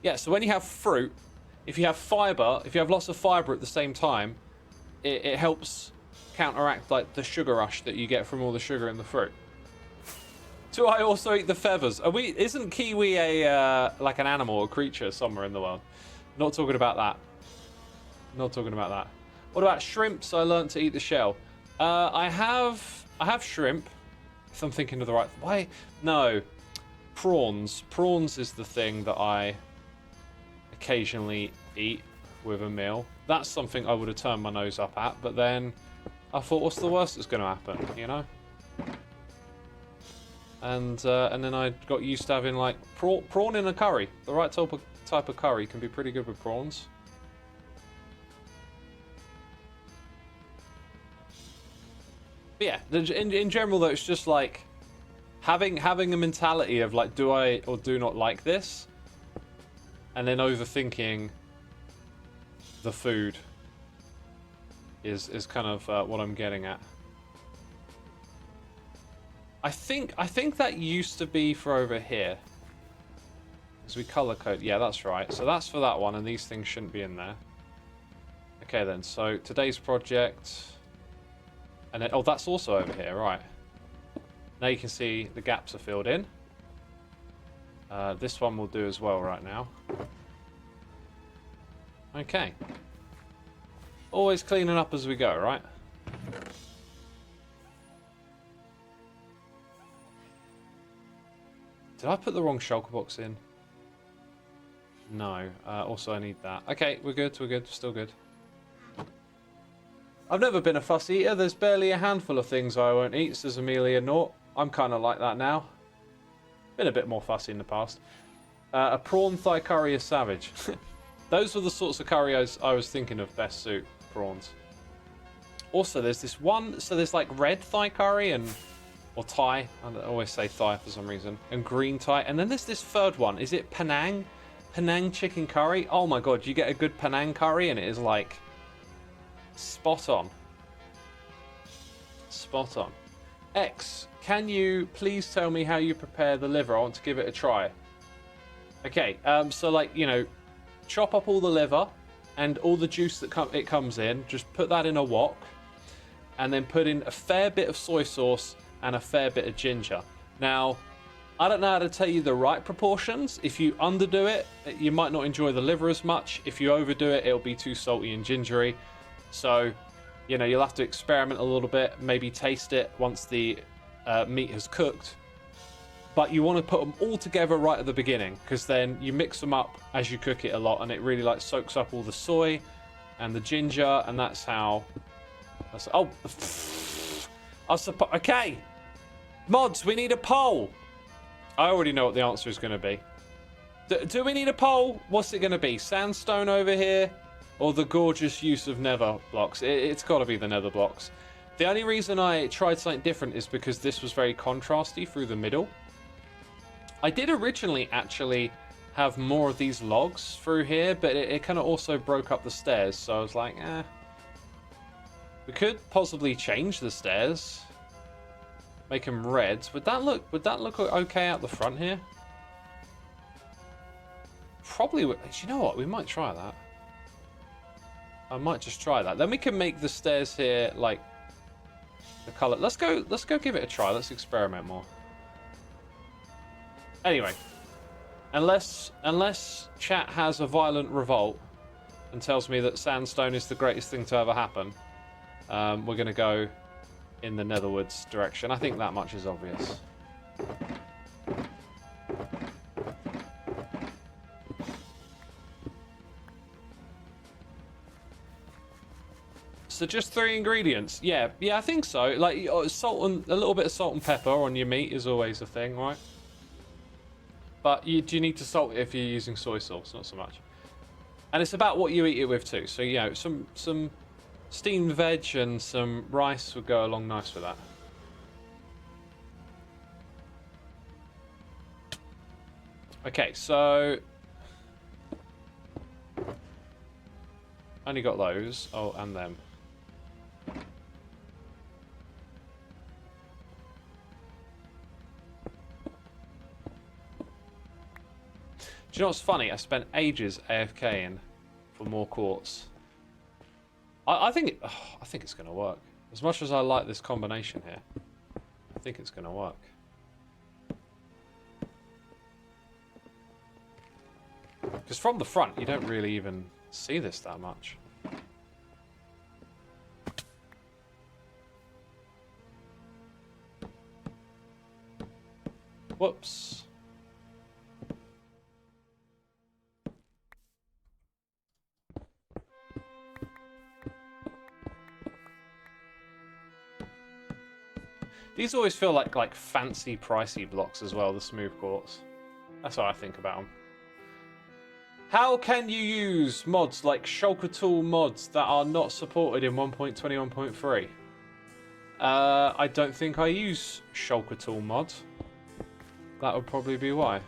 [SPEAKER 1] Yeah. So when you have fruit, if you have fiber, if you have lots of fiber at the same time, it helps counteract like the sugar rush that you get from all the sugar in the fruit. Do I also eat the feathers? Isn't kiwi a like an animal or creature somewhere in the world? Not talking about that. Not talking about that. What about shrimps? I learned to eat the shell. I have shrimp. If I'm thinking of the right. Why? No. Prawns. Prawns is the thing that I occasionally eat with a meal. That's something I would have turned my nose up at, but then I thought, what's the worst that's going to happen, you know? And then I got used to having like prawn in a curry. The right type of curry can be pretty good with prawns. But yeah, in general though, it's just like having a mentality of like, do I or do not like this, and then overthinking the food is kind of what I'm getting at. I think that used to be for over here, because we color code. Yeah, that's right. So that's for that one, and these things shouldn't be in there. Okay then. So today's project, and then, oh, that's also over here, right? Now you can see the gaps are filled in. This one will do as well right now. Okay. Always cleaning up as we go, right? Did I put the wrong shulker box in? No. Also, I need that. Okay, we're good. We're good. Still good. I've never been a fussy eater. There's barely a handful of things I won't eat, says Amelia Naught. I'm kind of like that now. Been a bit more fussy in the past. A prawn thigh curry is savage. Those were the sorts of curry I was thinking of best suit prawns. Also, there's this one, so there's like red thigh curry or Thai, I always say thigh for some reason, and green Thai, and then there's this third one. Is it Penang? Penang chicken curry? Oh my god, you get a good Penang curry and it is like spot on. Spot on. X, can you please tell me how you prepare the liver? I want to give it a try. Okay, so like, you know, chop up all the liver and all the juice that it comes in, just put that in a wok, and then put in a fair bit of soy sauce and a fair bit of ginger. Now, I don't know how to tell you the right proportions. If you underdo it, you might not enjoy the liver as much. If you overdo it, it'll be too salty and gingery. So You know, you'll have to experiment a little bit, maybe taste it once the meat has cooked. But you want to put them all together right at the beginning, because then you mix them up as you cook it a lot, and it really like soaks up all the soy and the ginger, and that's how. Oh, okay. Mods, we need a poll. I already know what the answer is going to be. Do we need a poll? What's it going to be? Sandstone over here, or the gorgeous use of nether blocks? It's got to be the nether blocks. The only reason I tried something different is because this was very contrasty through the middle. I did originally actually have more of these logs through here, but it kind of also broke up the stairs, so I was like, we could possibly change the stairs, make them red. Would that look okay out the front here? Probably would. You know what? We might try that. I might just try that. Then we can make the stairs here like the color. Let's go give it a try. Let's experiment more. Anyway, unless chat has a violent revolt and tells me that sandstone is the greatest thing to ever happen, we're going to go in the Netherwoods direction. I think that much is obvious. So just 3 ingredients. Yeah, I think so. Like salt and a little bit of salt and pepper on your meat is always a thing, right? But do you need to salt it if you're using soy sauce? Not so much. And it's about what you eat it with too. So, you know, some steamed veg and some rice would go along nice with that. Okay, so only got those. Oh, and them. Do you know what's funny? I spent ages AFKing for more quartz. I think it's going to work. As much as I like this combination here, I think it's going to work. Because from the front, you don't really even see this that much. Whoops. These always feel like fancy, pricey blocks as well, the smooth quartz. That's what I think about them. How can you use mods like shulker tool mods that are not supported in 1.21.3? I don't think I use shulker tool mods. That would probably be why.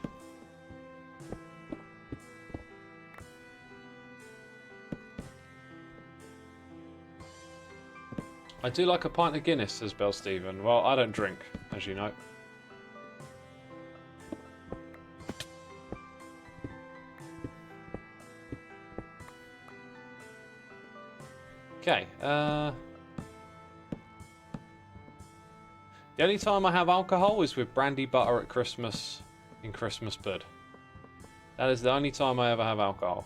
[SPEAKER 1] I do like a pint of Guinness, says Bell Stephen. Well, I don't drink, as you know. Okay, the only time I have alcohol is with brandy butter at Christmas in Christmas Bud. That is the only time I ever have alcohol.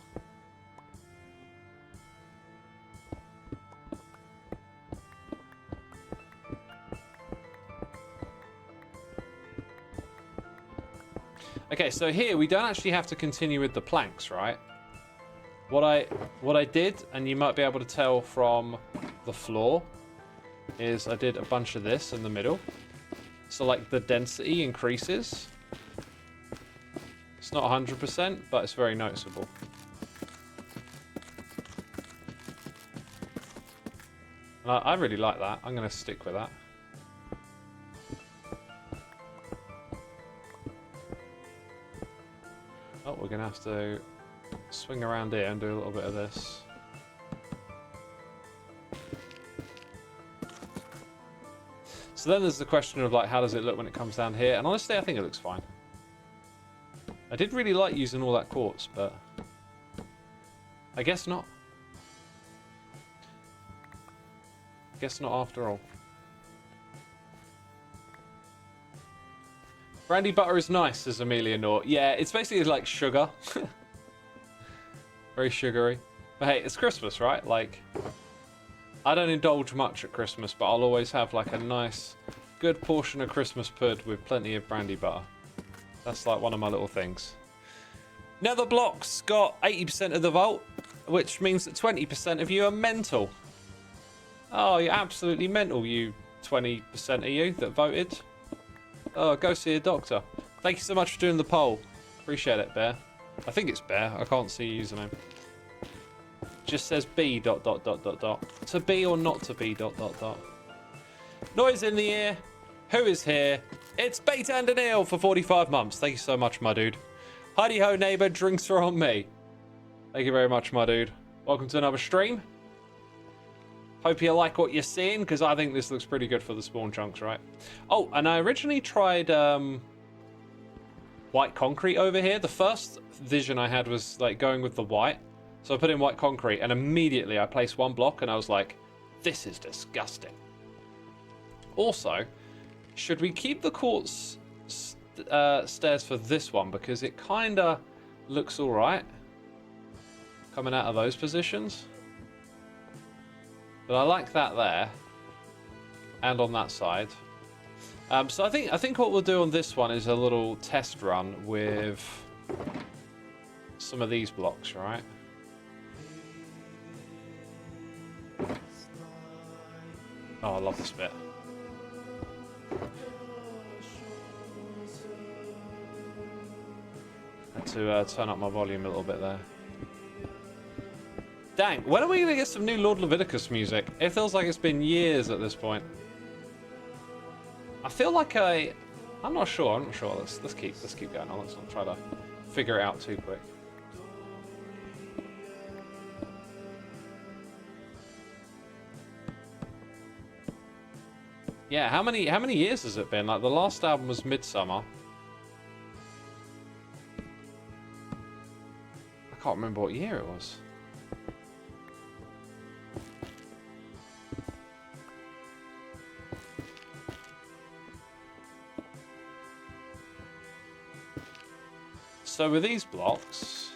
[SPEAKER 1] Okay, so here we don't actually have to continue with the planks, right? What I did, and you might be able to tell from the floor, is I did a bunch of this in the middle. So like the density increases. It's not 100%, but it's very noticeable. And I really like that. I'm going to stick with that. Oh, we're going to have to swing around here and do a little bit of this. So then there's the question of like, how does it look when it comes down here? And honestly, I think it looks fine. I did really like using all that quartz, but I guess not. Guess not after all. Brandy butter is nice, says Amelia Nort. Yeah, it's basically like sugar. Very sugary. But hey, it's Christmas, right? Like, I don't indulge much at Christmas, but I'll always have like a nice, good portion of Christmas pud with plenty of brandy butter. That's like one of my little things. Nether blocks got 80% of the vote, which means that 20% of you are mental. Oh, you're absolutely mental, you 20% of you that voted. Oh, go see a doctor. Thank you so much for doing the poll. Appreciate it, Bear. I think it's Bear. I can't see your username. Just says B ... To be or not to be ... Noise in the ear. Who is here? It's Bait and Anil for 45 months. Thank you so much, my dude. Heidi ho, neighbor. Drinks are on me. Thank you very much, my dude. Welcome to another stream. Hope you like what you're seeing, because I think this looks pretty good for the spawn chunks, right? Oh, and I originally tried white concrete over here. The first vision I had was like going with the white. So I put in white concrete, and immediately I placed one block, and I was like, this is disgusting. Also, should we keep the quartz stairs for this one? Because it kind of looks all right coming out of those positions. But I like that there, and on that side. So I think what we'll do on this one is a little test run with some of these blocks, right? Oh, I love this bit. Had to turn up my volume a little bit there. Dang, when are we going to get some new Lord Leviticus music? It feels like it's been years at this point. I feel like I'm not sure. Let's keep going on. Let's not try to figure it out too quick. Yeah, how many years has it been? Like, the last album was Midsummer. I can't remember what year it was. So with these blocks,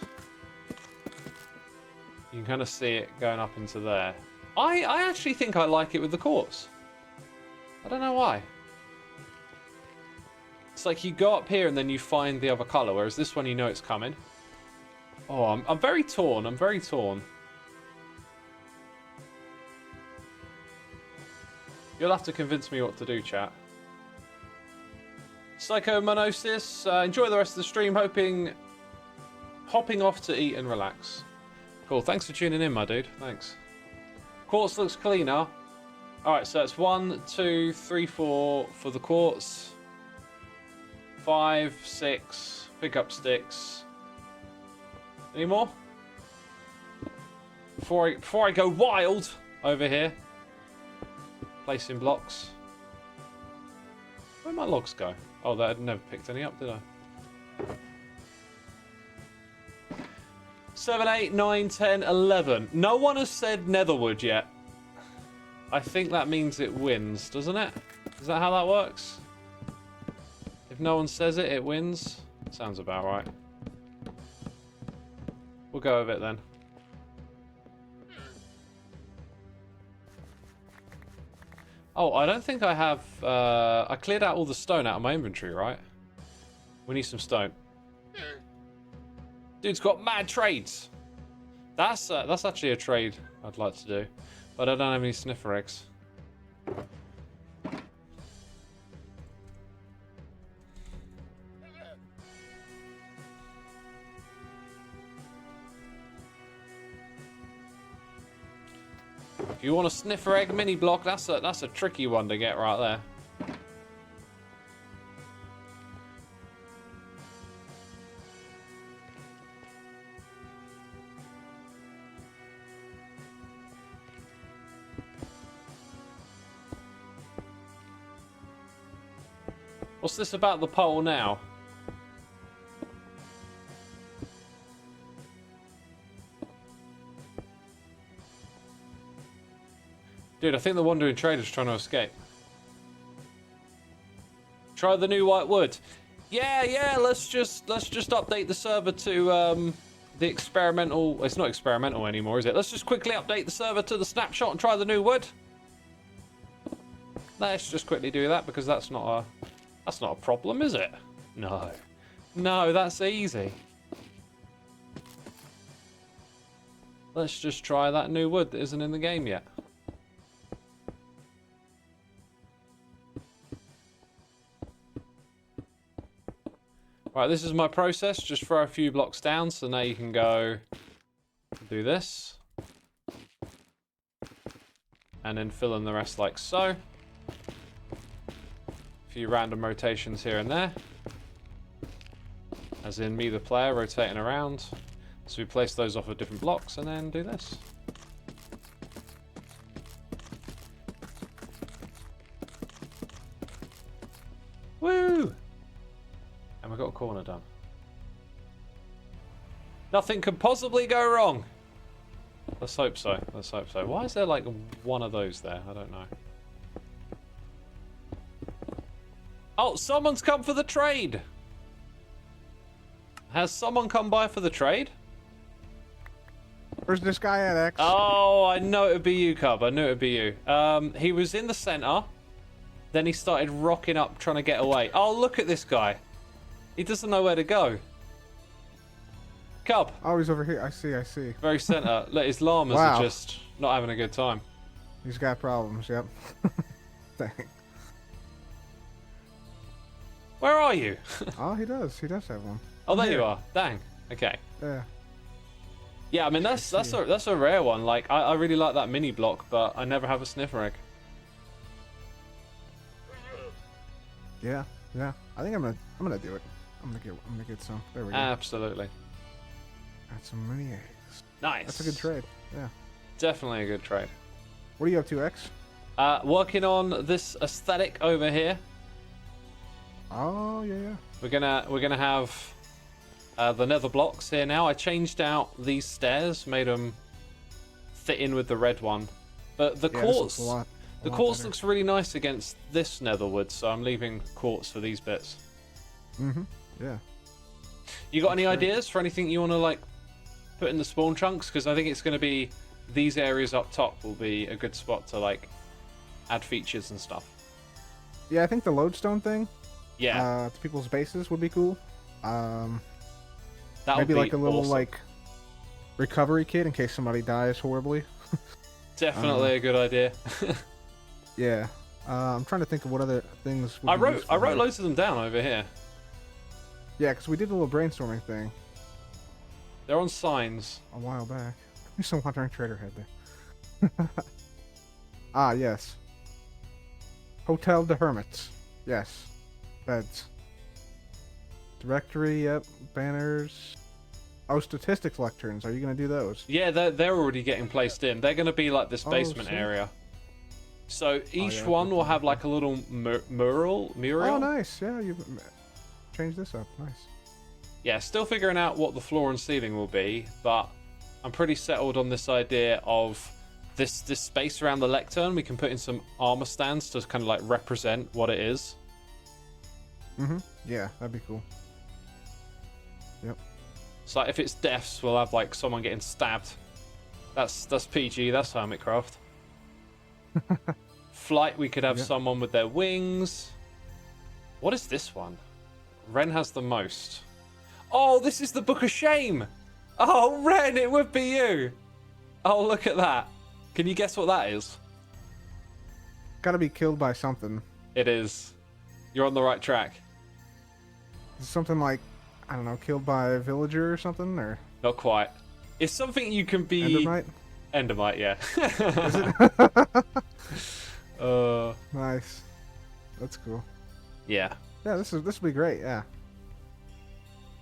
[SPEAKER 1] you can kind of see it going up into there. I actually think I like it with the quartz. I don't know why. It's like you go up here and then you find the other color, whereas this one you know it's coming. Oh, I'm very torn. I'm very torn. You'll have to convince me what to do, chat. Psychomonosis, enjoy the rest of the stream, hopping off to eat and relax. Cool, thanks for tuning in, my dude. Thanks. Quartz looks cleaner. Alright, so it's 1, 2, 3, 4 for the quartz. 5, 6, pick up sticks. Any more? Before I go wild over here. Placing blocks. Where'd my logs go? Oh, I never picked any up, did I? 7, 8, 9, 10, 11. No one has said Netherwood yet. I think that means it wins, doesn't it? Is that how that works? If no one says it, it wins? Sounds about right. We'll go with it then. Oh, I don't think I have... I cleared out all the stone out of my inventory, right? We need some stone. Dude's got mad trades. That's actually a trade I'd like to do. But I don't have any sniffer eggs. If you want a sniffer egg mini block, that's a tricky one to get right there. What's this about the poll now? Dude, I think the Wandering Trader's trying to escape. Try the new white wood. Yeah, let's just update the server to the experimental... It's not experimental anymore, is it? Let's just quickly update the server to the snapshot and try the new wood. Let's just quickly do that because that's not a problem, is it? No. No, that's easy. Let's just try that new wood that isn't in the game yet. Right, this is my process. Just throw a few blocks down, so now you can go do this. And then fill in the rest like so. A few random rotations here and there. As in me, the player, rotating around. So we place those off of different blocks and then do this. Woo! And we've got a corner done. Nothing could possibly go wrong. Let's hope so. Let's hope so. Why is there like one of those there? I don't know. Oh, someone's come for the trade. Has someone come by for the trade?
[SPEAKER 2] Where's this guy at, X?
[SPEAKER 1] Oh, I know it would be you, Cub. I knew it would be you. He was in the center. Then he started rocking up trying to get away. Oh, look at this guy. He doesn't know where to go. Cub.
[SPEAKER 2] Oh, he's over here. I see.
[SPEAKER 1] Very center. Look, his llamas are just not having a good time.
[SPEAKER 2] He's got problems, yep. Dang.
[SPEAKER 1] Where are you?
[SPEAKER 2] Oh, he does. He does have one.
[SPEAKER 1] Oh, there you are. Dang. Okay.
[SPEAKER 2] Yeah.
[SPEAKER 1] Yeah, I mean, that's a rare one. Like, I really like that mini block, but I never have a sniffer egg.
[SPEAKER 2] Yeah. I think I'm gonna do it. I'm gonna get some. There we go.
[SPEAKER 1] Absolutely.
[SPEAKER 2] Got some mini eggs.
[SPEAKER 1] Nice.
[SPEAKER 2] That's a good trade. Yeah.
[SPEAKER 1] Definitely a good trade.
[SPEAKER 2] What are you up to, X?
[SPEAKER 1] Working on this aesthetic over here.
[SPEAKER 2] Oh yeah.
[SPEAKER 1] We're gonna have the nether blocks here now. I changed out these stairs, made them fit in with the red one. But the quartz, the quartz looks really nice against this nether wood, so I'm leaving quartz for these bits.
[SPEAKER 2] Yeah.
[SPEAKER 1] You got any ideas for anything you want to like put in the spawn chunks? Because I think it's going to be these areas up top will be a good spot to like add features and stuff.
[SPEAKER 2] Yeah, I think the lodestone thing.
[SPEAKER 1] Yeah.
[SPEAKER 2] To people's bases would be cool.
[SPEAKER 1] That
[SPEAKER 2] maybe
[SPEAKER 1] would
[SPEAKER 2] like
[SPEAKER 1] be
[SPEAKER 2] a little
[SPEAKER 1] awesome.
[SPEAKER 2] like recovery kit in case somebody dies horribly.
[SPEAKER 1] Definitely a good idea.
[SPEAKER 2] Yeah. I'm trying to think of what other things.
[SPEAKER 1] I wrote loads of them down over here.
[SPEAKER 2] Yeah, because we did a little brainstorming thing
[SPEAKER 1] They're on signs.
[SPEAKER 2] a while back. There's some wandering trader head there. Ah, yes. Hotel de Hermits. Yes. Beds. Directory, yep. Banners. Oh, statistics lecterns. Are you going to do those?
[SPEAKER 1] Yeah, they're already getting placed in. They're going to be like this
[SPEAKER 2] Oh,
[SPEAKER 1] basement
[SPEAKER 2] sick.
[SPEAKER 1] area. So each
[SPEAKER 2] yeah,
[SPEAKER 1] one
[SPEAKER 2] good
[SPEAKER 1] will
[SPEAKER 2] point.
[SPEAKER 1] have like a little mural.
[SPEAKER 2] Oh, nice. Yeah, you changed this up. Nice.
[SPEAKER 1] Yeah, still figuring out what the floor and ceiling will be, but I'm pretty settled on this idea of this space around the lectern. We can put in some armor stands to kind of like represent what it is.
[SPEAKER 2] Yeah, that'd be cool. Yep.
[SPEAKER 1] So like, if it's deaths, we'll have like someone getting stabbed. That's PG. That's Hermitcraft. Flight, we could have someone with their wings. What is this one? Ren has the most. Oh, this is the Book of Shame. Oh, Ren, it would be you. Oh, look at that. Can you guess what that is?
[SPEAKER 2] Gotta be killed by something.
[SPEAKER 1] It is. You're on the right track.
[SPEAKER 2] Is it something like, I don't know, killed by a villager or something? Or
[SPEAKER 1] Not quite. It's something you can be...
[SPEAKER 2] Endermite?
[SPEAKER 1] Endermite, yeah.
[SPEAKER 2] Is
[SPEAKER 1] it?
[SPEAKER 2] Nice. That's cool.
[SPEAKER 1] Yeah.
[SPEAKER 2] Yeah, this will be great. Yeah.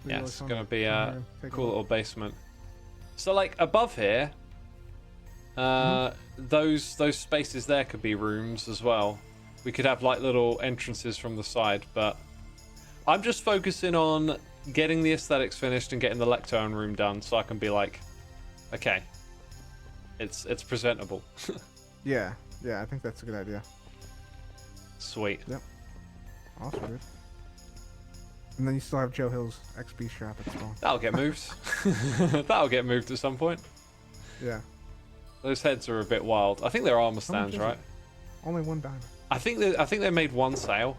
[SPEAKER 1] Yeah,
[SPEAKER 2] Really
[SPEAKER 1] it's
[SPEAKER 2] fun.
[SPEAKER 1] going to be
[SPEAKER 2] Come
[SPEAKER 1] a
[SPEAKER 2] here and take
[SPEAKER 1] cool
[SPEAKER 2] look.
[SPEAKER 1] little basement. So, like, above here, those spaces there could be rooms as well. We could have, like, little entrances from the side, but I'm just focusing on getting the aesthetics finished and getting the lectern room done so I can be like, okay, it's presentable.
[SPEAKER 2] Yeah, I think that's a good idea.
[SPEAKER 1] Sweet.
[SPEAKER 2] Yep. Awesome, dude. And then you still have Joe Hill's XP shop at spawn.
[SPEAKER 1] That'll get moved. That'll get moved at some point.
[SPEAKER 2] Yeah.
[SPEAKER 1] Those heads are a bit wild. I think they're armor stands, right?
[SPEAKER 2] Only 1 diamond.
[SPEAKER 1] I think they made 1 sale.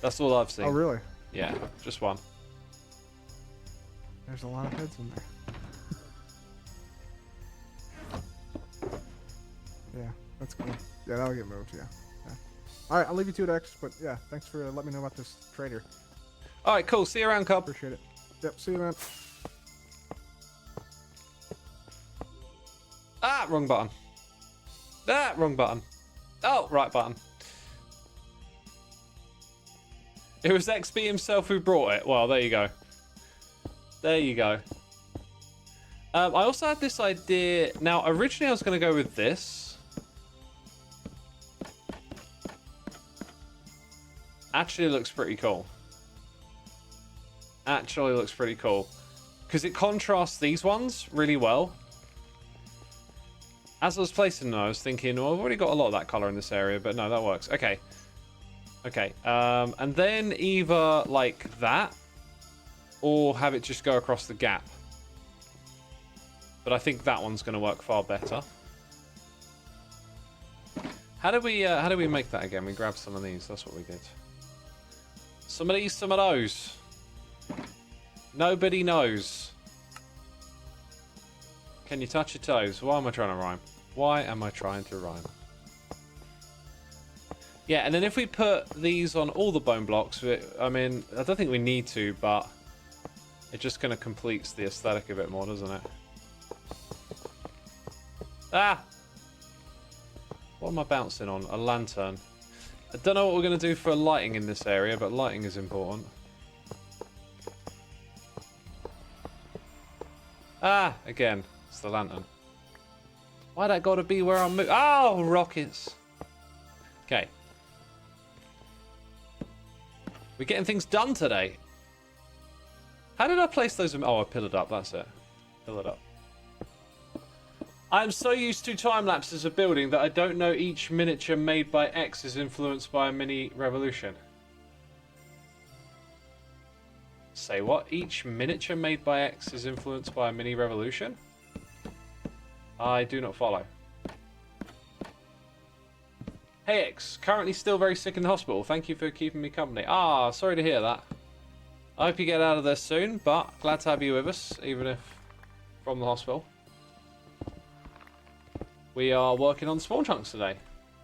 [SPEAKER 1] That's all I've seen.
[SPEAKER 2] Oh, really?
[SPEAKER 1] Yeah, just 1.
[SPEAKER 2] There's a lot of heads in there. Yeah, that's cool. Yeah, that'll get moved, yeah. Alright, I'll leave you to it, X, but yeah, thanks for letting me know about this trader.
[SPEAKER 1] Alright, cool. See you around, Cub.
[SPEAKER 2] Appreciate it. Yep, see you, man.
[SPEAKER 1] Ah, wrong button. Ah, wrong button. Oh, right button. It was XB himself who brought it. Well, there you go. There you go. I also had this idea. Now, originally I was going to go with this. Actually looks pretty cool. Actually looks pretty cool. Because it contrasts these ones really well. As I was placing them, I was thinking, well, I've already got a lot of that colour in this area, but no, that works. Okay. Okay. And then either like that, or have it just go across the gap. But I think that one's going to work far better. How do we make that again? We grabbed some of these. That's what we did. Some of these, some of those. Nobody knows. Can you touch your toes? Why am I trying to rhyme? Why am I trying to rhyme? Yeah, and then if we put these on all the bone blocks, I mean, I don't think we need to, but it just kind of completes the aesthetic a bit more, doesn't it? Ah! What am I bouncing on? A lantern. I don't know what we're going to do for lighting in this area, but lighting is important. Ah! Again, it's the lantern. Why'd that got to be where I'm moving? Oh, rockets! Okay. We're getting things done today. How did I place those? Oh, I pillared up. That's it. Pillared up. I'm so used to time lapses of building that I don't know each miniature made by X is influenced by a mini revolution. Say what? Each miniature made by X is influenced by a mini revolution? I do not follow. Hey X, currently still very sick in the hospital. Thank you for keeping me company. Ah, sorry to hear that. I hope you get out of there soon, but glad to have you with us, even if from the hospital. We are working on spawn chunks today,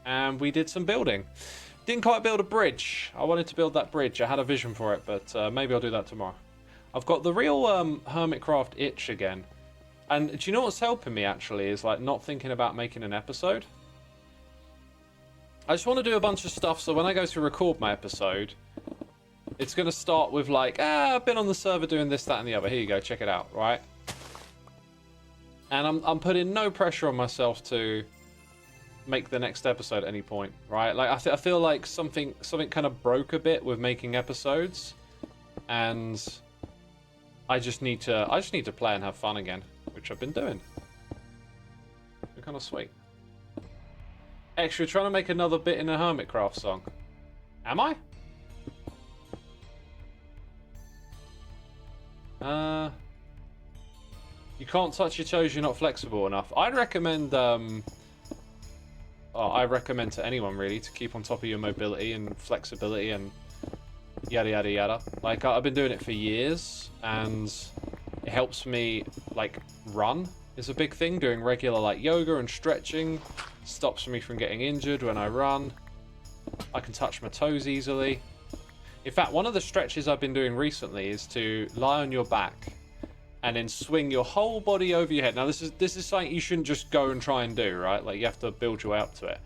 [SPEAKER 1] and we did some building. Didn't quite build a bridge. I wanted to build that bridge. I had a vision for it, but maybe I'll do that tomorrow. I've got the real Hermitcraft itch again. And do you know what's helping me, actually, is like not thinking about making an episode. I just want to do a bunch of stuff, so when I go to record my episode, it's going to start with like, I've been on the server doing this, that, and the other. Here you go, check it out, right? And I'm putting no pressure on myself to make the next episode at any point, right? Like I feel like something kind of broke a bit with making episodes, and I just need to play and have fun again, which I've been doing. It's kind of sweet. Extra, trying to make another bit in a Hermitcraft song. Am I? You can't touch your toes, you're not flexible enough. I'd recommend, I recommend to anyone really to keep on top of your mobility and flexibility and yada yada yada. Like I've been doing it for years, and it helps me like run is a big thing. Doing regular like yoga and stretching stops me from getting injured when I run. I can touch my toes easily. In fact, one of the stretches I've been doing recently is to lie on your back and then swing your whole body over your head. Now, this is something you shouldn't just go and try and do, right? Like, you have to build your way up to it.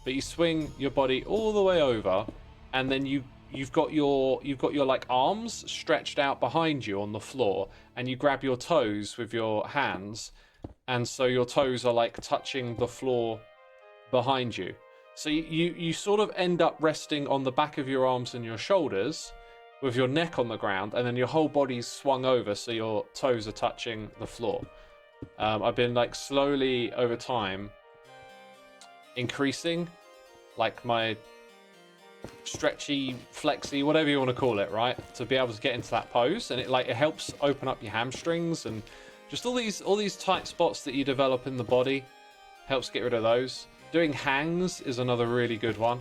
[SPEAKER 1] But you swing your body all the way over, and then you've got your like arms stretched out behind you on the floor, and you grab your toes with your hands, and so your toes are like touching the floor behind you. So you sort of end up resting on the back of your arms and your shoulders, with your neck on the ground, and then your whole body's swung over so your toes are touching the floor. I've been like slowly over time increasing like my stretchy, flexy, whatever you want to call it, right? To be able to get into that pose, and it helps open up your hamstrings and just all these tight spots that you develop in the body. Helps get rid of those. Doing hangs is another really good one.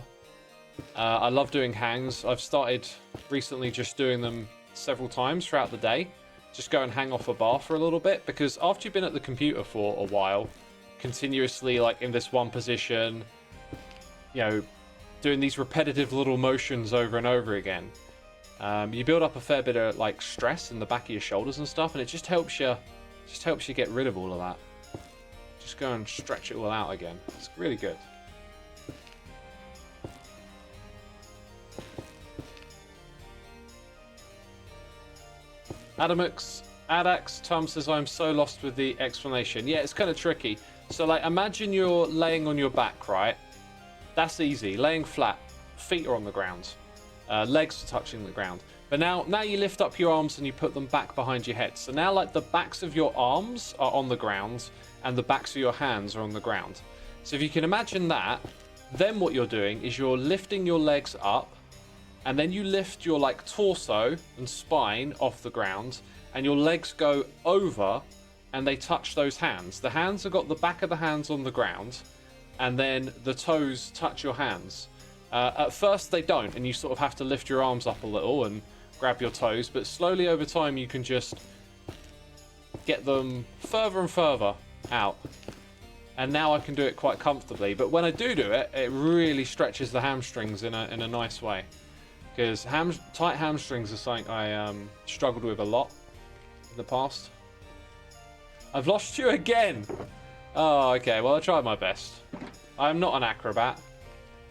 [SPEAKER 1] I love doing hangs. I've started recently just doing them several times throughout the day. Just go and hang off a bar for a little bit, because after you've been at the computer for a while, continuously like in this one position, you know, doing these repetitive little motions over and over again, you build up a fair bit of like stress in the back of your shoulders and stuff, and it just helps you get rid of all of that. Just go and stretch it all out again. It's really good. Adax Tom says, I'm so lost with the explanation. Yeah, it's kind of tricky. So like, imagine you're laying on your back, right? That's easy. Laying flat. Feet are on the ground. Legs are touching the ground. But now you lift up your arms and you put them back behind your head. So now like the backs of your arms are on the ground and the backs of your hands are on the ground. So if you can imagine that, then what you're doing is you're lifting your legs up, and then you lift your like torso and spine off the ground, and your legs go over and they touch those hands. The hands have got the back of the hands on the ground, and then the toes touch your hands. At first they don't, and you sort of have to lift your arms up a little and grab your toes, but slowly over time you can just get them further and further out. And now I can do it quite comfortably, but when I do it, it really stretches the hamstrings in a nice way. Because tight hamstrings are something I struggled with a lot in the past. I've lost you again! Oh, okay, well I tried my best. I'm not an acrobat.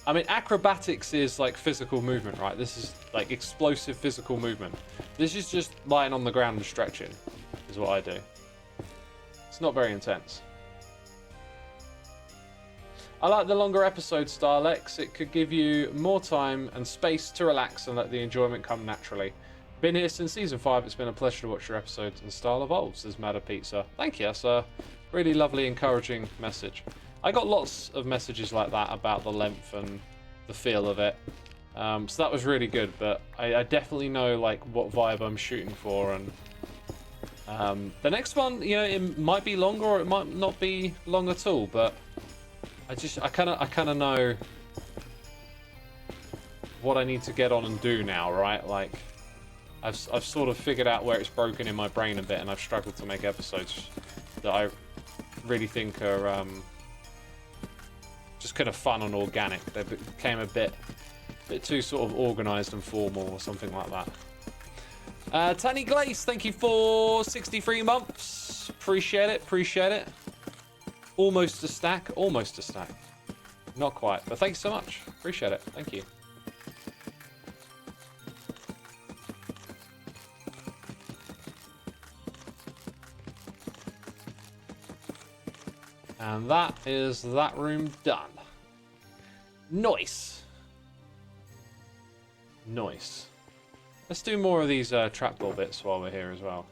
[SPEAKER 1] I mean, acrobatics is like physical movement, right? This is like explosive physical movement. This is just lying on the ground and stretching, is what I do. It's not very intense. I like the longer episode style, X. It could give you more time and space to relax and let the enjoyment come naturally. Been here since season 5. It's been a pleasure to watch your episodes and style evolves, says Madder Pizza. Thank you. That's a really lovely, encouraging message. I got lots of messages like that about the length and the feel of it. So that was really good, but I definitely know like what vibe I'm shooting for, and the next one, you know, it might be longer or it might not be long at all, but I kind of know what I need to get on and do now, right? Like I've sort of figured out where it's broken in my brain a bit, and I've struggled to make episodes that I really think are just kind of fun and organic. They became a bit too sort of organized and formal or something like that. Tanny Glaze, thank you for 63 months. Appreciate it. Almost a stack. Not quite, but thanks so much. Appreciate it. Thank you. And that is that room done. Nice. Let's do more of these trapdoor bits while we're here as well.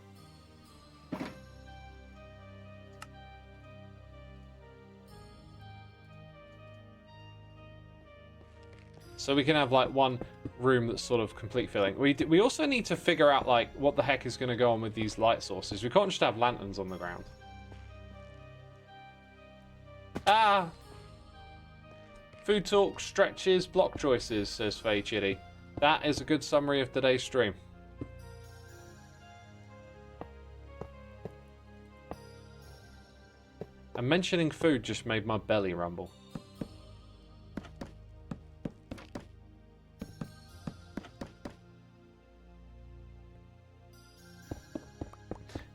[SPEAKER 1] So we can have like one room that's sort of complete filling. We also need to figure out like what the heck is going to go on with these light sources. We can't just have lanterns on the ground. Ah! Food talk, stretches, block choices, says Faye Chitty. That is a good summary of today's stream. And mentioning food just made my belly rumble.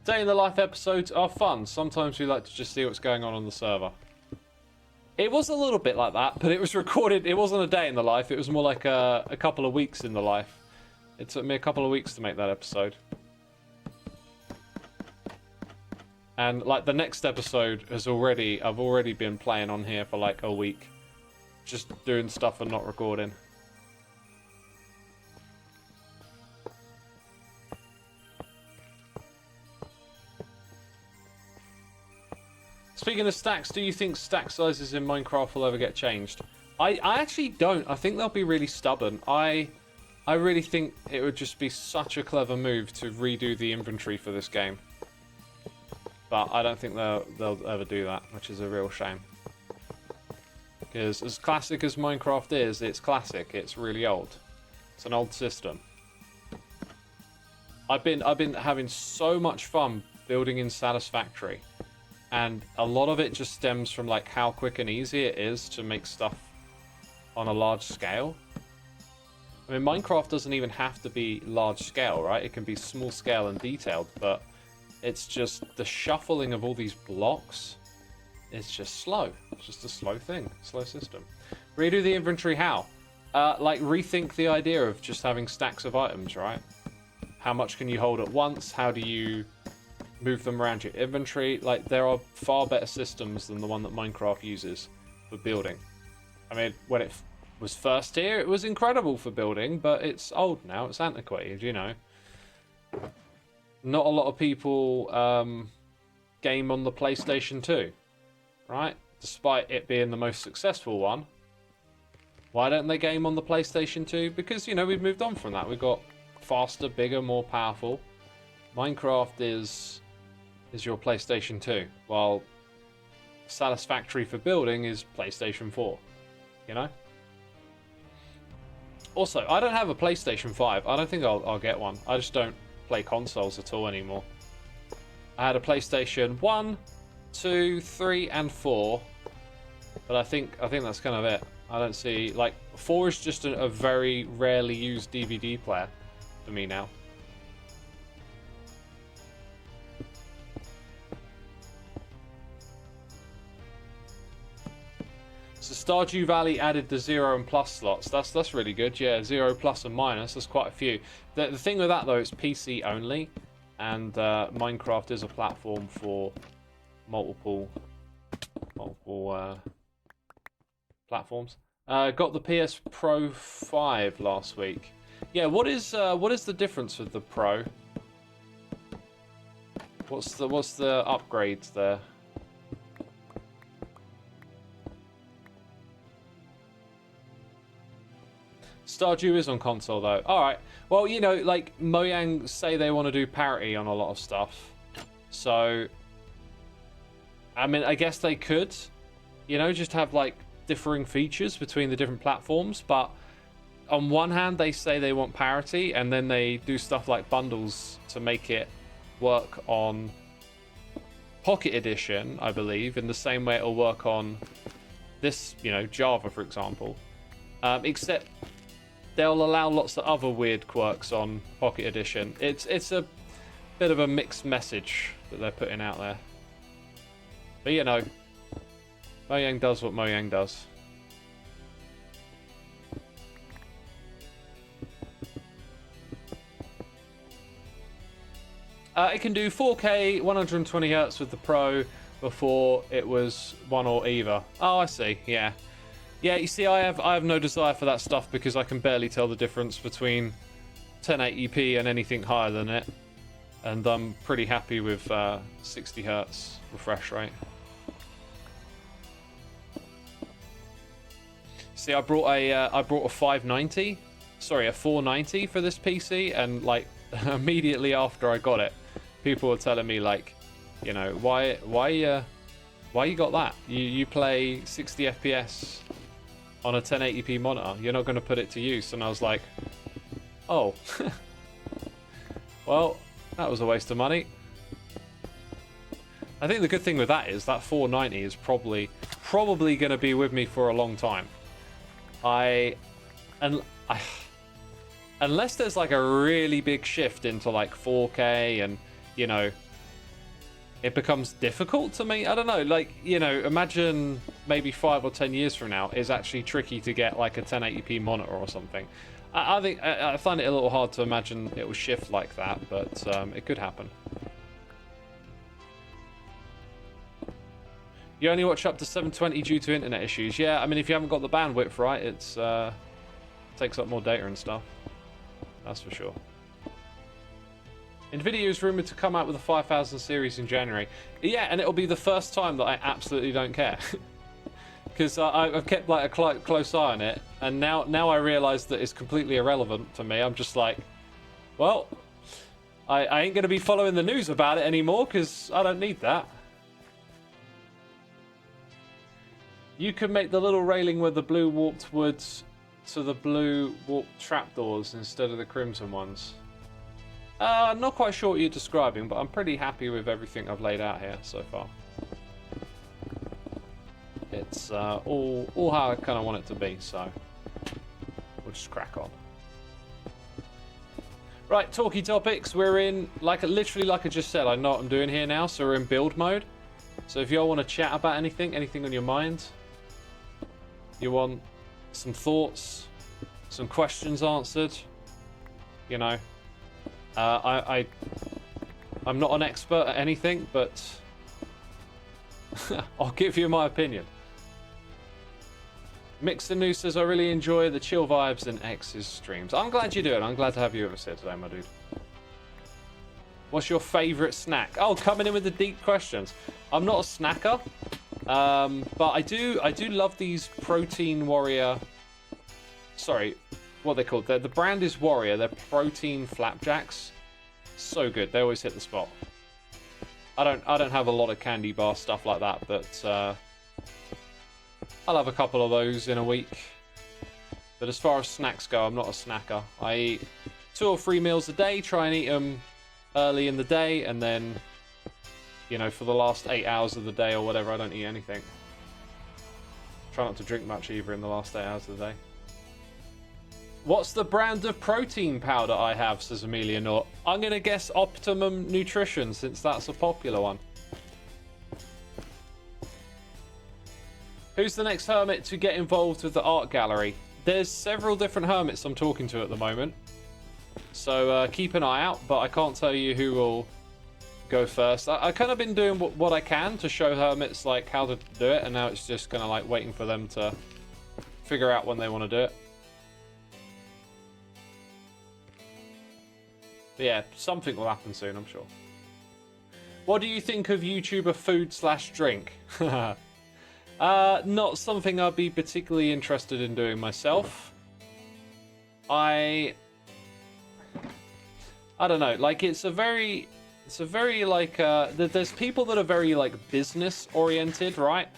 [SPEAKER 1] Day in the life episodes are fun. Sometimes we like to just see what's going on the server. It was a little bit like that, but it was recorded. It wasn't a day in the life. It was more like a couple of weeks in the life. It took me a couple of weeks to make that episode. And like the next episode I've already been playing on here for like a week. Just doing stuff and not recording. Speaking of stacks, do you think stack sizes in Minecraft will ever get changed? I actually don't. I think they'll be really stubborn. I really think it would just be such a clever move to redo the inventory for this game. But I don't think they'll ever do that, which is a real shame. Because as classic as Minecraft is, it's classic. It's really old. It's an old system. I've been having so much fun building in Satisfactory, and a lot of it just stems from like how quick and easy it is to make stuff on a large scale. I mean, Minecraft doesn't even have to be large scale, right? It can be small scale and detailed, but it's just the shuffling of all these blocks. It's just slow. It's just a slow thing, slow system. Redo the inventory how? Like rethink the idea of just having stacks of items, right? How much can you hold at once? How do you move them around your inventory? Like, there are far better systems than the one that Minecraft uses for building. I mean, when it was first here, it was incredible for building, but it's old now. It's antiquated, you know. Not a lot of people game on the PlayStation 2, right? Despite it being the most successful one. Why don't they game on the PlayStation 2? Because, you know, we've moved on from that. We've got faster, bigger, more powerful. Minecraft is your PlayStation 2, while Satisfactory for building is PlayStation 4, you know? Also, I don't have a PlayStation 5. I don't think I'll get one. I just don't play consoles at all anymore. I had a PlayStation 1, 2, 3, and 4, but I think that's kind of it. I don't see, like, 4 is just a very rarely used DVD player for me now. So Stardew Valley added the 0 and plus slots. That's really good. Yeah, 0, plus, and minus. There's quite a few. The thing with that though, it's PC only, and Minecraft is a platform for multiple platforms. Got the PS Pro 5 last week. Yeah, what is the difference with the Pro? What's the upgrades there? Stardew is on console though. Alright. Well, you know, like Mojang say they want to do parity on a lot of stuff. So I mean, I guess they could, you know, just have like differing features between the different platforms, but on one hand they say they want parity, and then they do stuff like bundles to make it work on Pocket Edition, I believe, in the same way it'll work on this, you know, Java, for example. Except they'll allow lots of other weird quirks on Pocket Edition. It's a bit of a mixed message that they're putting out there. But you know, Mojang does what Mojang does. It can do 4K 120Hz with the Pro. Before it was one or either. Oh, I see. Yeah. Yeah, you see, I have no desire for that stuff because I can barely tell the difference between 1080p and anything higher than it. And I'm pretty happy with 60 Hz refresh rate. See, I brought a 590, sorry, a 490 for this PC, and like immediately after I got it, people were telling me like, you know, why you got that? You play 60 FPS on a 1080p monitor. You're not going to put it to use. And I was like, oh, well, that was a waste of money. I think the good thing with that is that 490 is probably going to be with me for a long time. Unless there's like a really big shift into like 4K and, you know, it becomes difficult to me. I don't know, like, you know, imagine maybe 5 or 10 years from now it's actually tricky to get like a 1080p monitor or something. I find it a little hard to imagine it will shift like that, but it could happen. You only watch up to 720 due to internet issues. Yeah, I mean, if you haven't got the bandwidth right, it's takes up more data and stuff. That's for sure. Nvidia is rumored to come out with a 5000 series in January. Yeah, and it'll be the first time that I absolutely don't care. because I've kept like a close eye on it, and now I realise that it's completely irrelevant to me. I'm just like, well, I ain't gonna be following the news about it anymore because I don't need that. You can make the little railing with the blue warped wood to the blue warped trapdoors instead of the crimson ones. I'm not quite sure what you're describing, but I'm pretty happy with everything I've laid out here so far. It's all how I kind of want it to be, so we'll just crack on. Right, talkie topics. We're in, literally like I just said, I know what I'm doing here now, so we're in build mode. So if y'all want to chat about anything on your mind, you want some thoughts, some questions answered, you know, I'm not an expert at anything, but I'll give you my opinion. Mixer New says, I really enjoy the chill vibes in X's streams. I'm glad you do it. I'm glad to have you with us here today, my dude. What's your favourite snack? Oh, coming in with the deep questions. I'm not a snacker, but I do love these Protein Warrior. Sorry, what are they called? The brand is Warrior. They're protein flapjacks. So good. They always hit the spot. I don't have a lot of candy bar stuff like that, but I'll have a couple of those in a week. But as far as snacks go, I'm not a snacker. I eat 2 or 3 meals a day, try and eat them early in the day, and then, you know, for the last 8 hours of the day or whatever, I don't eat anything. Try not to drink much either in the last 8 hours of the day. What's the brand of protein powder I have, says Amelia Nort. I'm going to guess Optimum Nutrition, since that's a popular one. Who's the next hermit to get involved with the art gallery? There's several different hermits I'm talking to at the moment. So keep an eye out, but I can't tell you who will go first. I kind of been doing what I can to show hermits like how to do it, and now it's just kind of like waiting for them to figure out when they want to do it. But yeah, something will happen soon, I'm sure. What do you think of YouTuber food/drink? Not something I'd be particularly interested in doing myself. I don't know, like it's a very like there's people that are very like business oriented, right?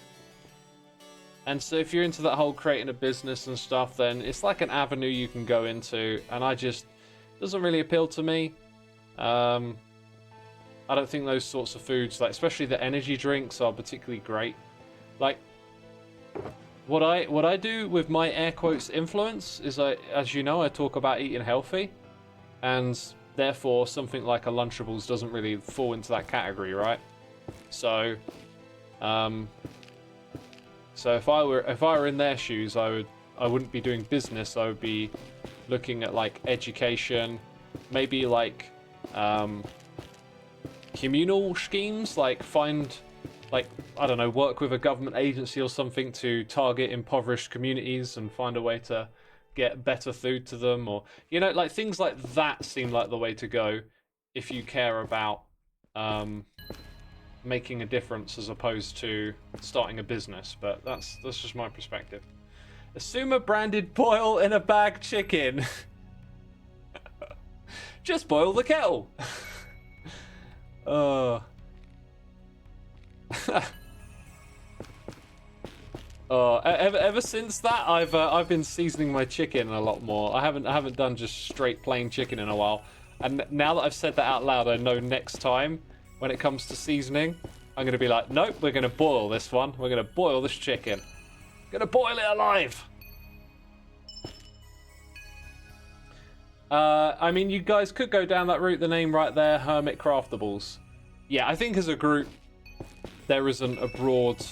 [SPEAKER 1] And so if you're into that whole creating a business and stuff, then it's like an avenue you can go into, and doesn't really appeal to me. I don't think those sorts of foods, like especially the energy drinks, are particularly great. Like what I do with my air quotes influence is as you know, I talk about eating healthy, and therefore something like a Lunchables doesn't really fall into that category, right? So so if I were in their shoes, I wouldn't be doing business. I would be looking at like education, maybe like communal schemes, like I don't know, work with a government agency or something to target impoverished communities and find a way to get better food to them, or you know, like things like that seem like the way to go if you care about making a difference as opposed to starting a business. But that's just my perspective. Xisuma branded boil in a bag chicken. Just boil the kettle. Ever since that, I've been seasoning my chicken a lot more. I haven't done just straight plain chicken in a while. And now that I've said that out loud, I know next time when it comes to seasoning, I'm gonna be like, nope, we're gonna boil this one. We're gonna boil this chicken. Gonna boil it alive. I mean, you guys could go down that route. The name right there, Hermitcraftables. Yeah, I think as a group, there isn't a broad,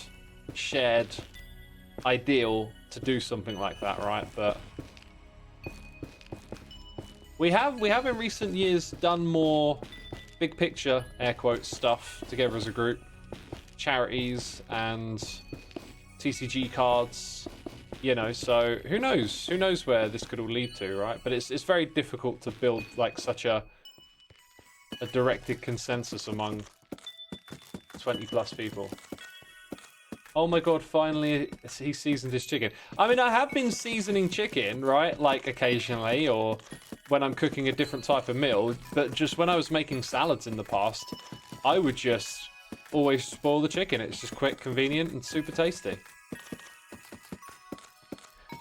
[SPEAKER 1] shared ideal to do something like that, right? But we have in recent years done more big picture, air quotes, stuff together as a group. Charities and TCG cards, you know, so who knows where this could all lead to, right? But it's very difficult to build like such a directed consensus among 20 plus people. Oh my god, finally he seasoned his chicken. I mean, I have been seasoning chicken, right? Like occasionally, or when I'm cooking a different type of meal. But just when I was making salads in the past, I would just always spoil the chicken. It's just quick, convenient, and super tasty.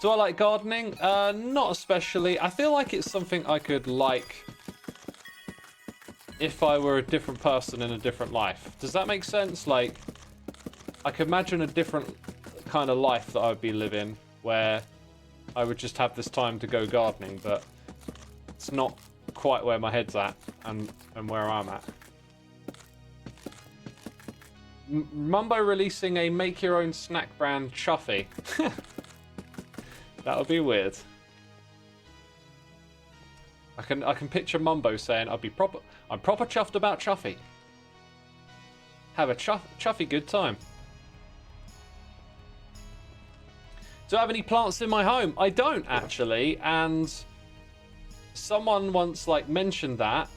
[SPEAKER 1] Do I like gardening? Not especially. I feel like it's something I could like if I were a different person in a different life. Does that make sense? Like, I could imagine a different kind of life that I would be living where I would just have this time to go gardening, but it's not quite where my head's at and where I'm at. Mumbo releasing a make-your-own snack brand Chuffy. That would be weird. I can picture Mumbo saying, I'm proper chuffed about Chuffy. Have a chuffy good time. Do I have any plants in my home? I don't, actually, and someone once like mentioned that,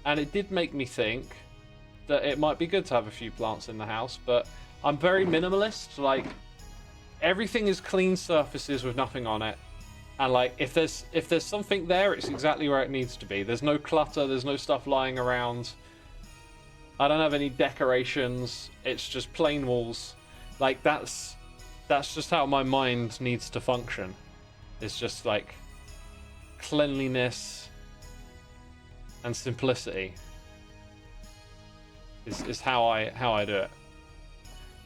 [SPEAKER 1] and it did make me think that it might be good to have a few plants in the house, but I'm very minimalist. Like, everything is clean surfaces with nothing on it, and like if there's something there, it's exactly where it needs to be. There's no clutter, there's no stuff lying around. I don't have any decorations. It's just plain walls. Like, that's just how my mind needs to function. It's just like cleanliness and simplicity is how I do it.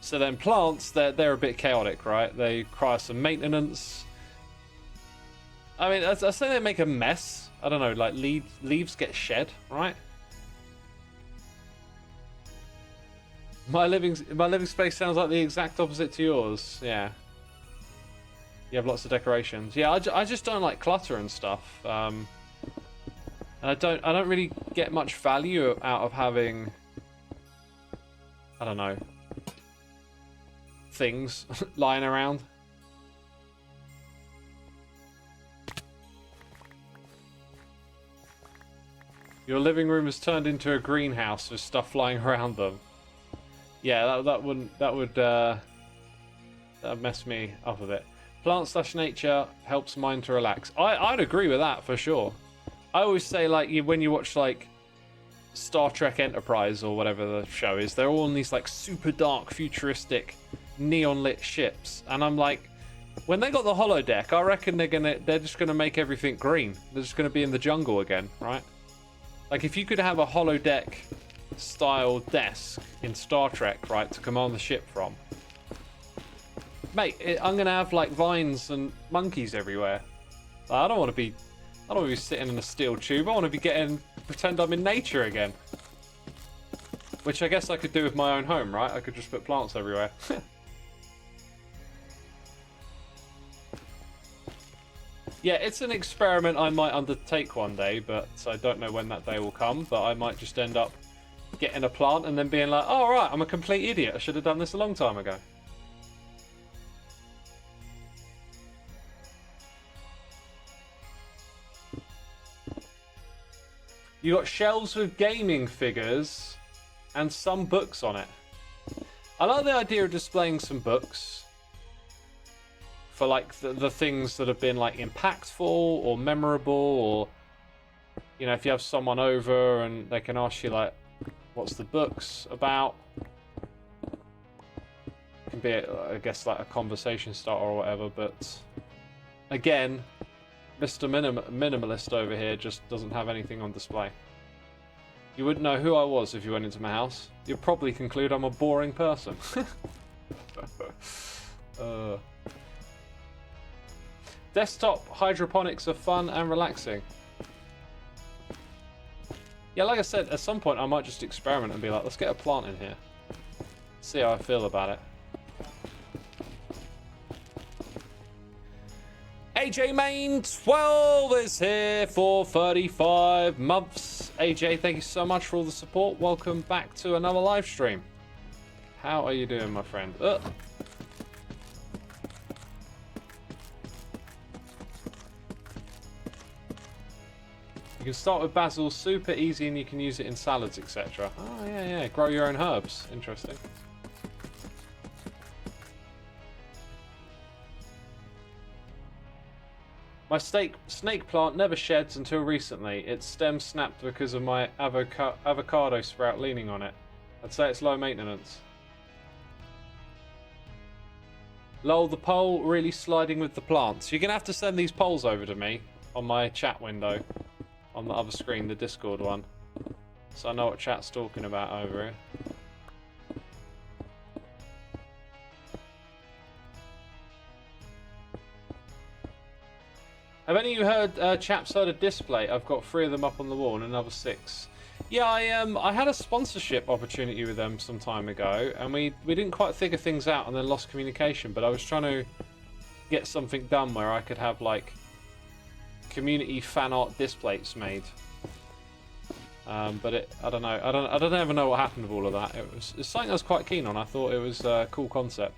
[SPEAKER 1] So then plants, they're a bit chaotic, right? They require some maintenance. I mean, I say they make a mess. I don't know, like leaves get shed, right? My living space sounds like the exact opposite to yours. Yeah. You have lots of decorations. Yeah, I just don't like clutter and stuff. And I don't really get much value out of having, I don't know, things lying around. Your living room has turned into a greenhouse with stuff flying around them. Yeah, that would mess me up a bit. Plant/nature helps mind to relax. I'd agree with that for sure. I always say, like, when you watch like Star Trek Enterprise or whatever the show is, they're all in these like super dark, futuristic, neon lit ships, and I'm like, when they got the holodeck, I reckon they're just gonna make everything green. They're just gonna be in the jungle again, right? Like, if you could have a holodeck style desk in Star Trek, right, to command the ship from, mate, I'm gonna have like vines and monkeys everywhere. I don't want to be sitting in a steel tube. I want to be pretend I'm in nature again. Which I guess I could do with my own home, right? I could just put plants everywhere. Yeah, it's an experiment I might undertake one day, but I don't know when that day will come. But I might just end up getting a plant and then being like, oh, right, I'm a complete idiot. I should have done this a long time ago. You got shelves with gaming figures and some books on it. I like the idea of displaying some books for like the things that have been like impactful or memorable, or, you know, if you have someone over and they can ask you like, what's the book's about? It can be, I guess, like a conversation starter or whatever, but again, Mr. Minimalist over here just doesn't have anything on display. You wouldn't know who I was if you went into my house. You'd probably conclude I'm a boring person. Desktop hydroponics are fun and relaxing. Yeah, like I said, at some point I might just experiment and be like, let's get a plant in here. See how I feel about it. AJ Main 12 is here for 35 months. AJ, thank you so much for all the support. Welcome back to another live stream. How are you doing, my friend? You can start with basil, super easy, and you can use it in salads, etc. Oh, yeah. Grow your own herbs. Interesting. My snake plant never sheds until recently. Its stem snapped because of my avocado sprout leaning on it. I'd say it's low maintenance. Lol, the poll really sliding with the plants. You're going to have to send these polls over to me on my chat window. On the other screen, the Discord one. So I know what chat's talking about over here. Have any of you heard chaps heard a display? I've got 3 of them up on the wall and another 6. Yeah, I had a sponsorship opportunity with them some time ago, and we didn't quite figure things out and then lost communication, but I was trying to get something done where I could have like community fan art displays made. But I don't know. I don't ever know what happened with all of that. It's something I was quite keen on. I thought it was a cool concept.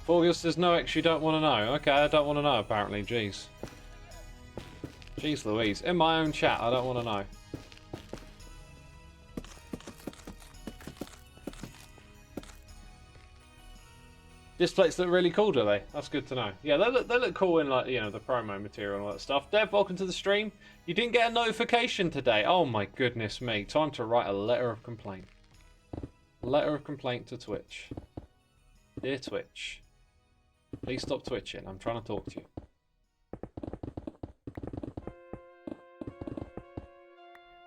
[SPEAKER 1] Forgil says, no, X, you don't want to know. Okay, I don't want to know, apparently. Jeez. Jeez Louise. In my own chat, I don't want to know. Displays look really cool, do they? That's good to know. Yeah, they look cool in, like, you know, the promo material and all that stuff. Dev, welcome to the stream. You didn't get a notification today. Oh my goodness me. Time to write a letter of complaint. Letter of complaint to Twitch. Dear Twitch. Please stop twitching. I'm trying to talk to you.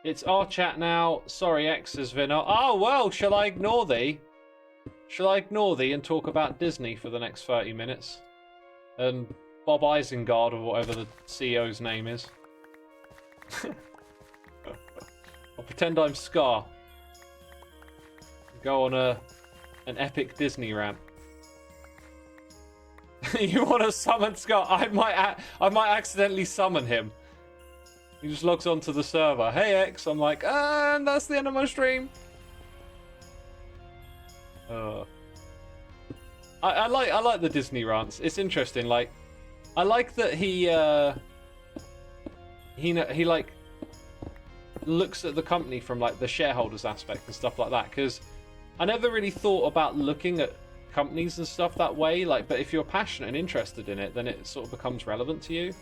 [SPEAKER 1] It's our chat now. Sorry, X has been... Oh, well, shall I ignore thee? Shall I ignore thee and talk about Disney for the next 30 minutes? And Bob Isengard, or whatever the CEO's name is. I'll pretend I'm Scar. Go on an epic Disney rant. You want to summon Scar? I might accidentally summon him. He just logs onto the server. Hey X, I'm like, and that's the end of my stream. I like the Disney rants. It's interesting. Like, I like that he like looks at the company from like the shareholders aspect and stuff like that. Because I never really thought about looking at companies and stuff that way. Like, but if you're passionate and interested in it, then it sort of becomes relevant to you.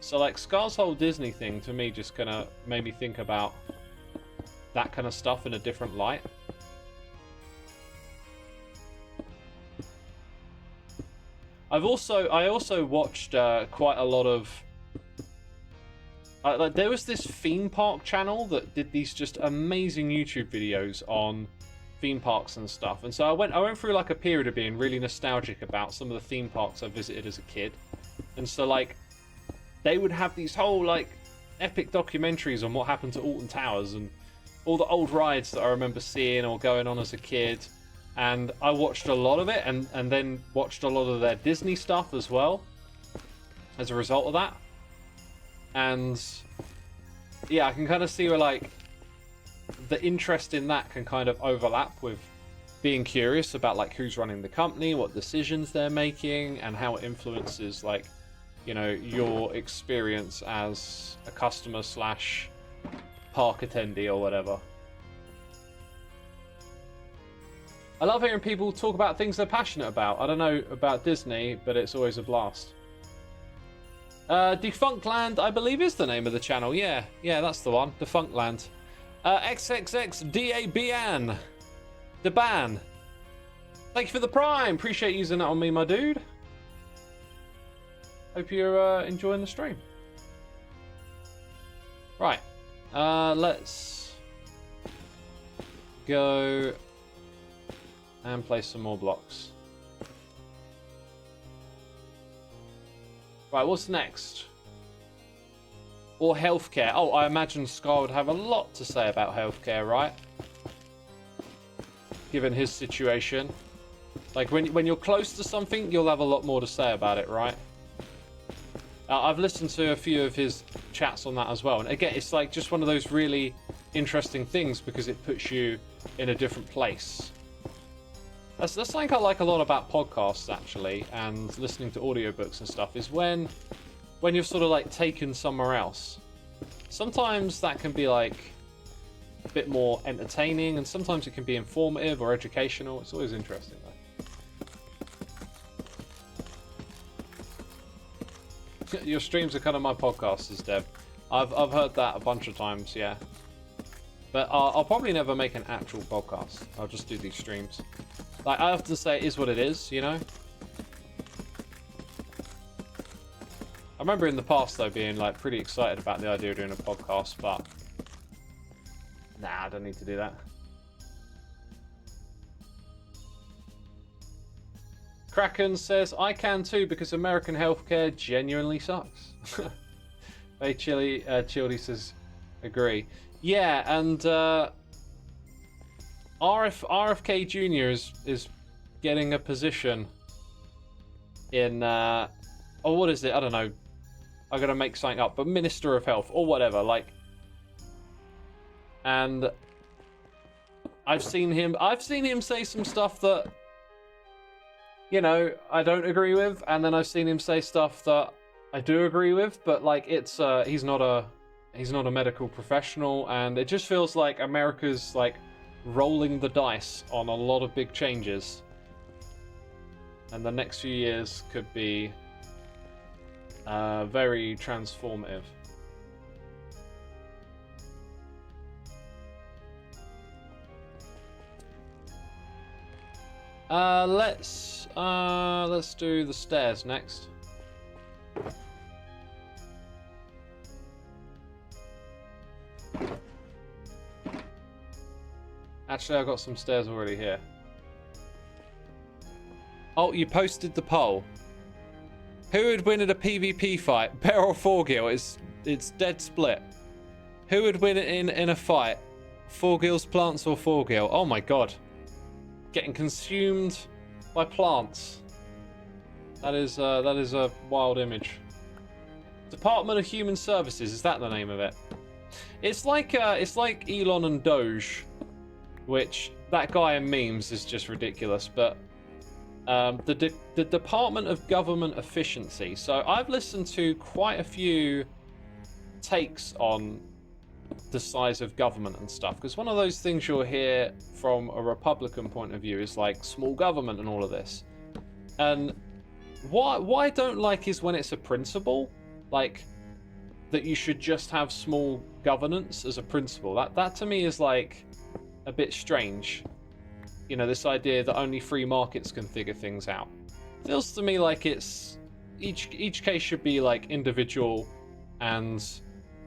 [SPEAKER 1] So like Scar's whole Disney thing to me just kind of made me think about that kind of stuff in a different light. I also watched quite a lot of like there was this theme park channel that did these just amazing YouTube videos on theme parks and stuff, and so I went through like a period of being really nostalgic about some of the theme parks I visited as a kid. And so like they would have these whole like epic documentaries on what happened to Alton Towers and all the old rides that I remember seeing or going on as a kid. And I watched a lot of it, and then watched a lot of their Disney stuff as well as a result of that. And yeah, I can kind of see where like the interest in that can kind of overlap with being curious about like who's running the company, what decisions they're making, and how it influences like, you know, your experience as a customer slash park attendee or whatever. I love hearing people talk about things they're passionate about. I don't know about Disney, but it's always a blast. Defunctland, I believe, is the name of the channel. Yeah, that's the one. Defunctland. XXXDABAN. Deban. Thank you for the Prime. Appreciate using that on me, my dude. Hope you're enjoying the stream. Right. Let's go and place some more blocks. Right, what's next? Or healthcare. Oh, I imagine Scar would have a lot to say about healthcare, right? Given his situation. Like, when you're close to something, you'll have a lot more to say about it, right? I've listened to a few of his chats on that as well. And again, it's like just one of those really interesting things because it puts you in a different place. That's something I like a lot about podcasts, actually, and listening to audiobooks and stuff, is when you're sort of like taken somewhere else. sometimes that can be like a bit more entertaining, and sometimes it can be informative or educational. It's always interesting though. Your streams are kind of my podcasts, Deb. I've heard that a bunch of times, yeah. But I'll probably never make an actual podcast. I'll just do these streams. Like, I have to say, it is what it is, you know? I remember in the past, though, being, like, pretty excited about the idea of doing a podcast, but... Nah, I don't need to do that. Kraken says, I can too, because American healthcare genuinely sucks. Hey, Childy says, agree. Yeah, and RFK Jr. is getting a position in, oh, what is it? I don't know. I'm going to make something up, but Minister of Health or whatever, like. And I've seen him say some stuff that, you know, I don't agree with, and then I've seen him say stuff that I do agree with, but like it's he's not a medical professional, and it just feels like America's like rolling the dice on a lot of big changes, and the next few years could be very transformative. Let's do the stairs next. Actually, I've got some stairs already here. Oh, you posted the poll. Who would win at a PvP fight? Bear or Forgill? It's dead split. Who would win in a fight? Forgill's plants or Forgill? Oh my god. Getting consumed by plants. That is a wild image. Department of Human Services, is that the name of it? It's like Elon and Doge, which that guy in memes is just ridiculous. But the Department of Government Efficiency. So I've listened to quite a few takes on the size of government and stuff, because one of those things you'll hear from a Republican point of view is like small government and all of this. And what I don't like is when it's a principle, like that you should just have small governance as a principle. That to me is like a bit strange. You know, this idea that only free markets can figure things out. Feels to me like it's each case should be like individual, and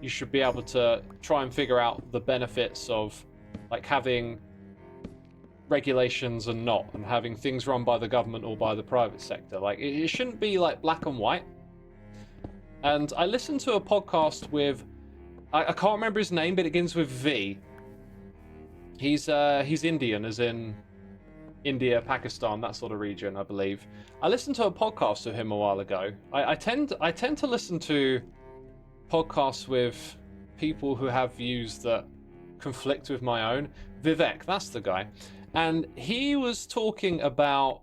[SPEAKER 1] you should be able to try and figure out the benefits of like having regulations and not, and having things run by the government or by the private sector. Like it shouldn't be like black and white. And I listened to a podcast with, I can't remember his name, but it begins with V. He's Indian, as in India, Pakistan, that sort of region, I believe. I listened to a podcast of him a while ago. I tend to listen to podcasts with people who have views that conflict with my own. Vivek, that's the guy. And he was talking about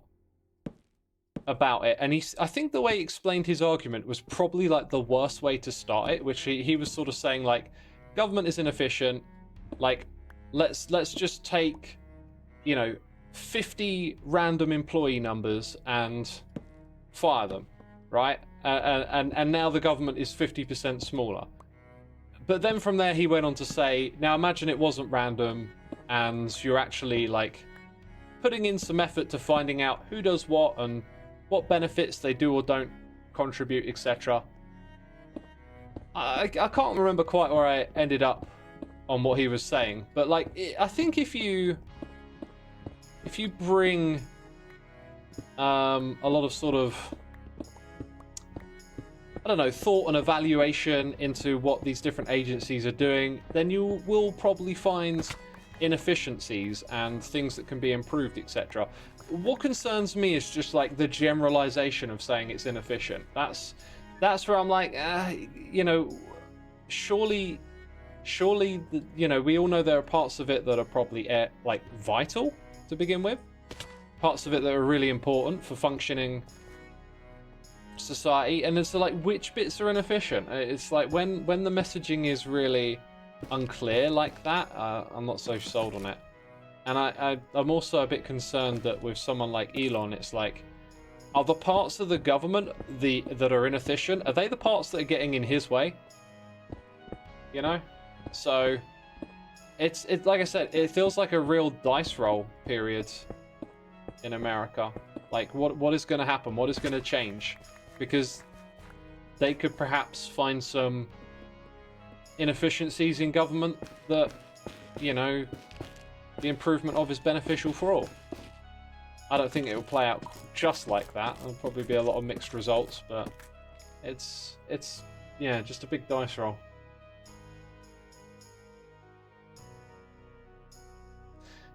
[SPEAKER 1] it, and I think the way he explained his argument was probably like the worst way to start it, which he was sort of saying like, government is inefficient, like let's just take, you know, 50 random employee numbers and fire them, right? And now the government is 50% smaller. But then from there he went on to say, now imagine it wasn't random and you're actually like putting in some effort to finding out who does what and what benefits they do or don't contribute, etc. I can't remember quite where I ended up on what he was saying, but like I think if you bring a lot of sort of, I don't know, thought and evaluation into what these different agencies are doing, then you will probably find inefficiencies and things that can be improved, etc. What concerns me is just like the generalization of saying it's inefficient. That's where I'm like, you know, surely, you know, we all know there are parts of it that are probably like vital to begin with, parts of it that are really important for functioning society, and it's like, which bits are inefficient? It's like when the messaging is really unclear like that, I'm not so sold on it. And I'm also a bit concerned that with someone like Elon, it's like, are the parts of the government that are inefficient, are they the parts that are getting in his way? You know? So it's like I said, it feels like a real dice roll period in America. Like, what is going to happen? What is going to change? Because they could perhaps find some inefficiencies in government that, you know, the improvement of is beneficial for all. I don't think it will play out just like that. There'll probably be a lot of mixed results, but it's yeah, just a big dice roll.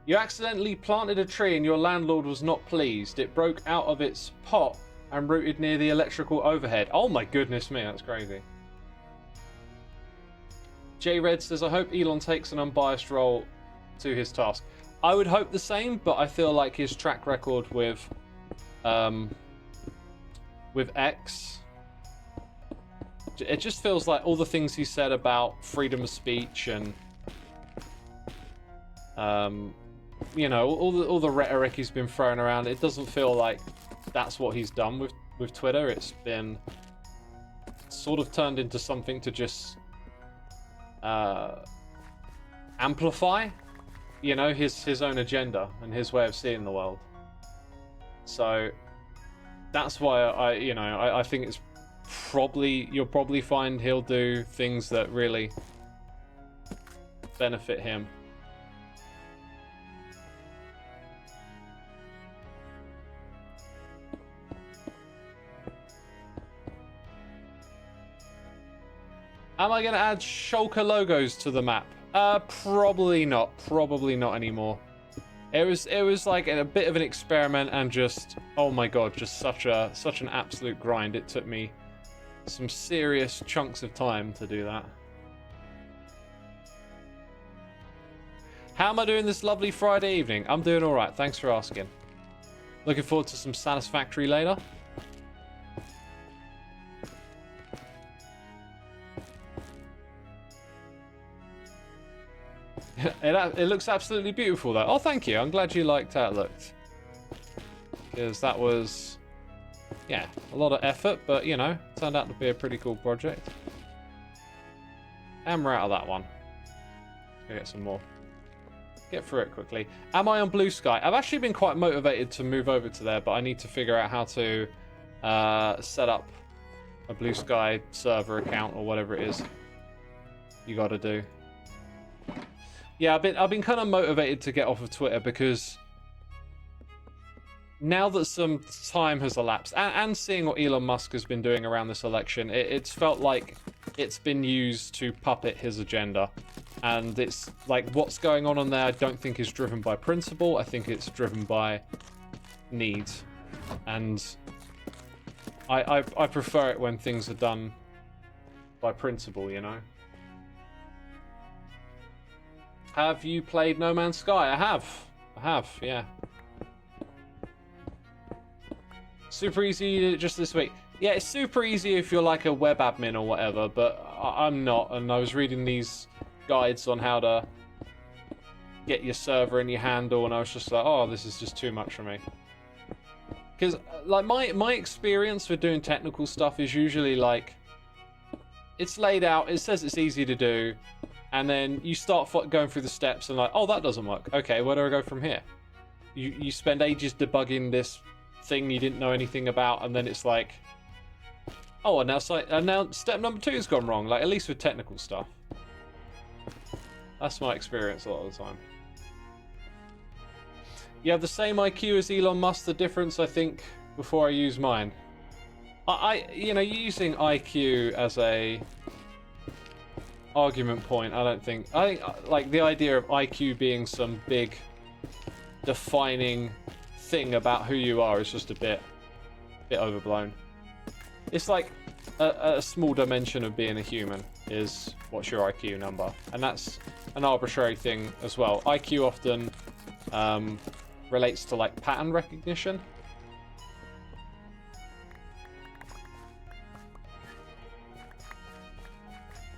[SPEAKER 1] You accidentally planted a tree and your landlord was not pleased. It broke out of its pot and rooted near the electrical overhead. Oh my goodness me, that's crazy. J Red says, I hope Elon takes an unbiased role to his task. I would hope the same, but I feel like his track record with X, it just feels like all the things he said about freedom of speech and you know, all the rhetoric he's been throwing around, it doesn't feel like that's what he's done with Twitter. It's been sort of turned into something to just amplify, you know, his own agenda and his way of seeing the world. So that's why I think it's you'll probably find he'll do things that really benefit him. Am I going to add shulker logos to the map? Probably not. Probably not anymore. It was like a bit of an experiment and just, oh my god, just such an absolute grind. It took me some serious chunks of time to do that. How am I doing this lovely Friday evening? I'm doing all right. Thanks for asking. Looking forward to some Satisfactory later. It looks absolutely beautiful though. Oh, thank you. I'm glad you liked how it looked. Because that was, yeah, a lot of effort, but you know, turned out to be a pretty cool project. And we're out of that one. Let's go get some more. Get through it quickly. Am I on Blue Sky? I've actually been quite motivated to move over to there, but I need to figure out how to set up a Blue Sky server account or whatever it is you got to do. Yeah, I've been kind of motivated to get off of Twitter because now that some time has elapsed, and seeing what Elon Musk has been doing around this election, it's felt like it's been used to puppet his agenda. And it's like what's going on there I don't think is driven by principle. I think it's driven by need. And I prefer it when things are done by principle, you know? Have you played No Man's Sky? I have, yeah. Super easy just this week. Yeah, it's super easy if you're like a web admin or whatever, but I'm not, and I was reading these guides on how to get your server and your handle, and I was just like, oh, this is just too much for me. Because like my experience with doing technical stuff is usually like, it's laid out, it says it's easy to do, and then you start going through the steps and like, oh, that doesn't work. Okay, where do I go from here? You spend ages debugging this thing you didn't know anything about, and then it's like, oh, and now step number 2 has gone wrong. Like, at least with technical stuff. That's my experience a lot of the time. You have the same IQ as Elon Musk. The difference, I think, before I use mine. You know, using IQ as a argument point, I think like the idea of IQ being some big defining thing about who you are is just a bit overblown. It's like a small dimension of being a human is what's your IQ number, and that's an arbitrary thing as well. IQ often relates to like pattern recognition.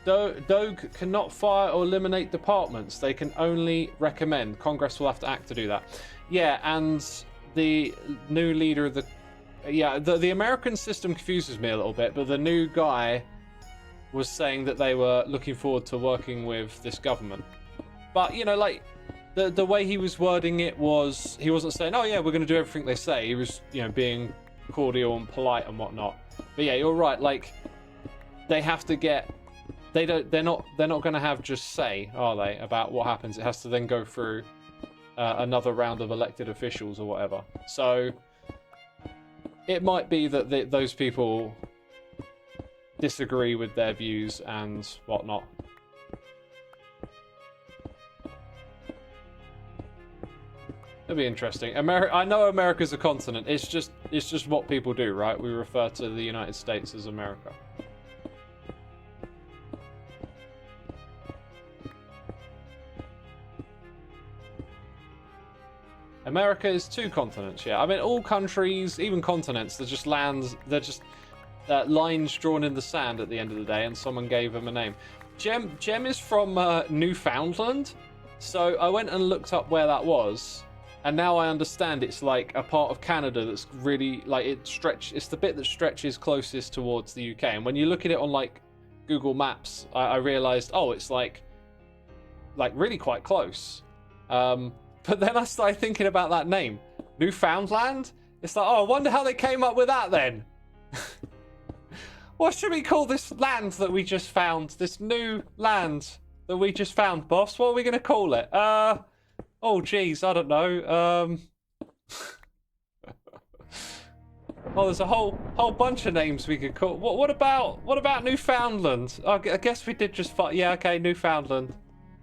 [SPEAKER 1] Doge cannot fire or eliminate departments. They can only recommend. Congress will have to act to do that. Yeah, and the new leader of the... Yeah, the American system confuses me a little bit, but the new guy was saying that they were looking forward to working with this government. But, you know, like, the way he was wording it was... He wasn't saying, oh, yeah, we're going to do everything they say. He was, you know, being cordial and polite and whatnot. But, yeah, you're right. Like, they have to get... They're not going to have just say, are they, about what happens. It has to then go through another round of elected officials or whatever. So it might be that those people disagree with their views and whatnot. It'll be interesting. I know America's a continent. It's just what people do, right? We refer to the United States as America. America is 2 continents, yeah. I mean, all countries, even continents, they're just lands, they're just lines drawn in the sand at the end of the day, and someone gave them a name. Gem is from Newfoundland, so I went and looked up where that was, and now I understand it's like a part of Canada that's really, like, it's the bit that stretches closest towards the UK, and when you look at it on, like, Google Maps, I realised, oh, it's like really quite close. But then I started thinking about that name, Newfoundland. It's like, oh, I wonder how they came up with that then. What should we call this land that we just found? This new land that we just found, boss? What are we going to call it? Oh, geez, I don't know. Oh, there's a whole bunch of names we could call. What about Newfoundland? I guess we did just find. Yeah, okay, Newfoundland.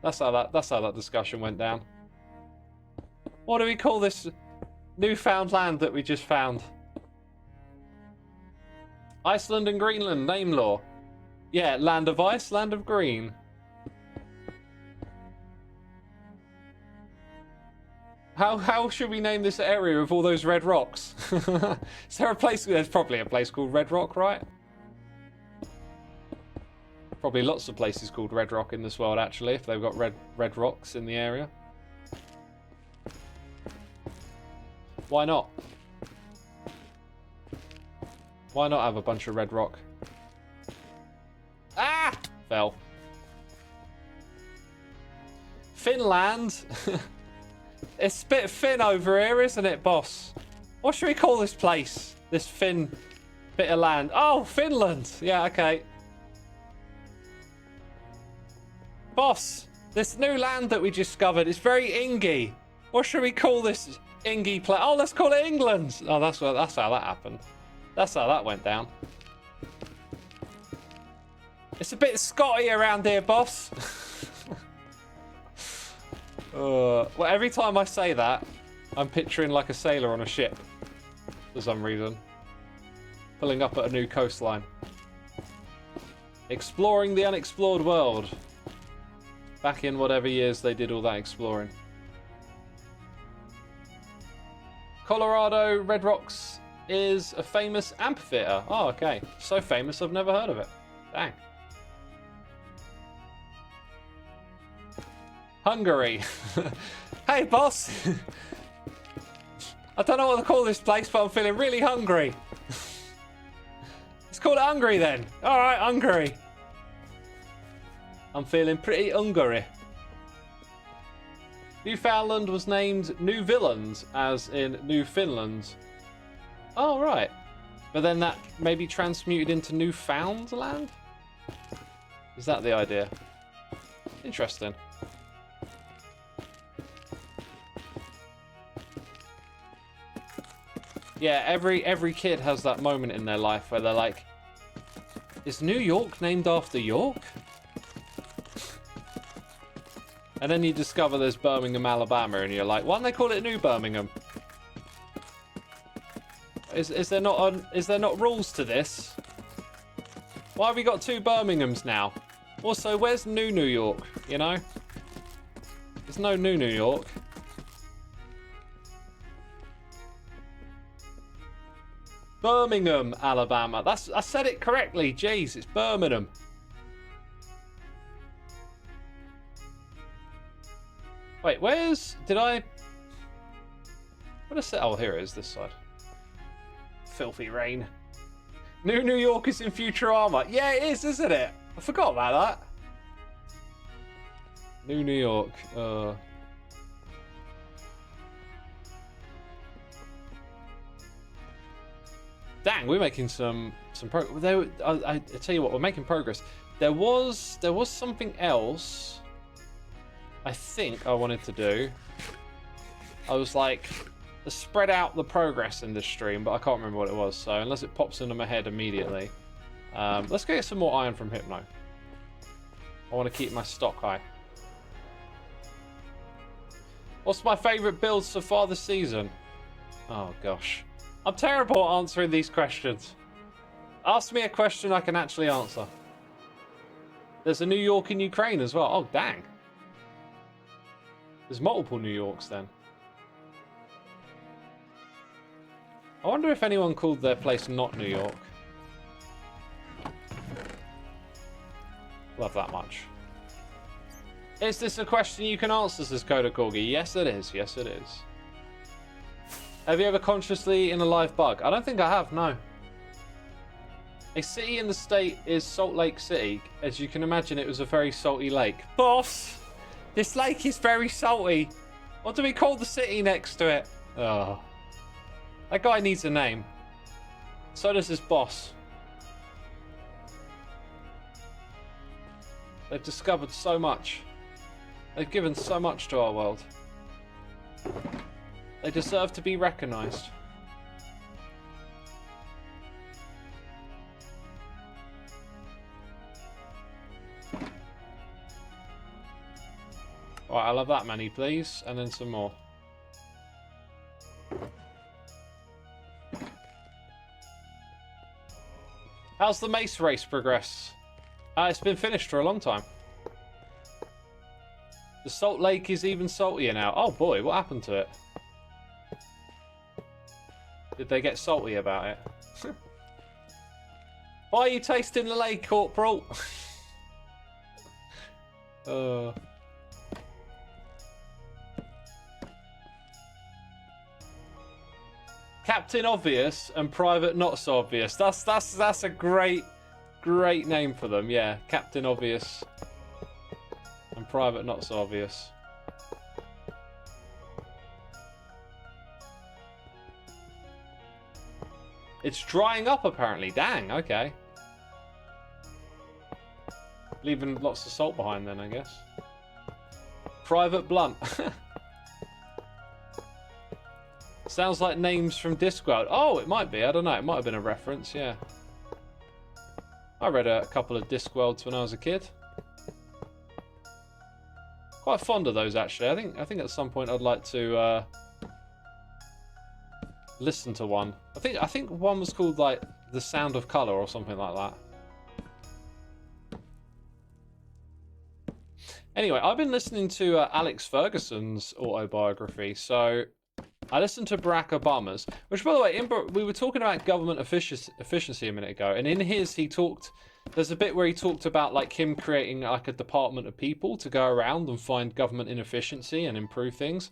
[SPEAKER 1] That's how that discussion went down. What do we call this newfound land that we just found? Iceland and Greenland, name law. Yeah, land of ice, land of green. How should we name this area with all those red rocks? Is there a place? There's probably a place called Red Rock, right? Probably lots of places called Red Rock in this world, actually, if they've got red rocks in the area. Why not? Why not have a bunch of red rock? Ah! Fell. Finland? It's a bit thin over here, isn't it, boss? What should we call this place? This thin bit of land. Oh, Finland! Yeah, okay. Boss, this new land that we discovered is very ingy. What should we call this ingy place? Oh, let's call it England. Oh, that's how that happened. That's how that went down. It's a bit Scotty around here, boss. Well, every time I say that, I'm picturing like a sailor on a ship for some reason, pulling up at a new coastline, exploring the unexplored world. Back in whatever years they did all that exploring. Colorado Red Rocks is a famous amphitheater. Oh, okay. So famous, I've never heard of it. Dang. Hungary. Hey, boss. I don't know what to call this place, but I'm feeling really hungry. Let's call it Hungary then. All right, Hungary. I'm feeling pretty hungry. Newfoundland was named New Villains, as in New Finland. Oh, right. But then that maybe transmuted into Newfoundland? Is that the idea? Interesting. Yeah, every kid has that moment in their life where they're like, is New York named after York? And then you discover there's Birmingham, Alabama, and you're like, why don't they call it New Birmingham? Is there not rules to this? Why have we got 2 Birminghams now? Also, where's New York? You know, there's no New York. Birmingham, Alabama. I said it correctly. Jeez, it's Birmingham. Wait, where's... Did I... What is it? Oh, here it is, this side. Filthy rain. New York is in Futurama. Yeah, it is, isn't it? I forgot about that. New York. Dang, we're making some progress. I tell you what, we're making progress. There was something else I think I wanted to do. I was like, let's spread out the progress in this stream, but I can't remember what it was. So unless it pops into my head immediately, let's go get some more iron from Hypno. I want to keep my stock high. What's my favourite build so far this season? Oh gosh, I'm terrible at answering these questions. Ask me a question I can actually answer. There's a New York in Ukraine as well. Oh dang. There's multiple New Yorks then. I wonder if anyone called their place not New York. Love that much. Is this a question you can answer, says Coda Corgi? Yes, it is. Yes, it is. Have you ever consciously eaten a live bug? I don't think I have, no. A city in the state is Salt Lake City. As you can imagine, it was a very salty lake. Boss! This lake is very salty. What do we call the city next to it? Oh. That guy needs a name. So does his boss. They've discovered so much. They've given so much to our world. They deserve to be recognized. Alright, I'll have that many, please. And then some more. How's the mace race progress? It's been finished for a long time. The Salt Lake is even saltier now. Oh boy, what happened to it? Did they get salty about it? Why are you tasting the lake, Corporal? Captain Obvious and Private Not So Obvious. That's a great name for them. Yeah, Captain Obvious and Private Not So Obvious. It's drying up apparently. Dang. Okay. Leaving lots of salt behind then, I guess. Private Blunt. Sounds like names from Discworld. Oh, it might be. I don't know. It might have been a reference. Yeah. I read a couple of Discworlds when I was a kid. Quite fond of those, actually. I think at some point I'd like to listen to one. I think one was called like The Sound of Color or something like that. Anyway, I've been listening to Alex Ferguson's autobiography. So I listened to Barack Obama's, which, by the way, we were talking about government efficiency a minute ago, and in his, there's a bit where he talked about like him creating like a department of people to go around and find government inefficiency and improve things,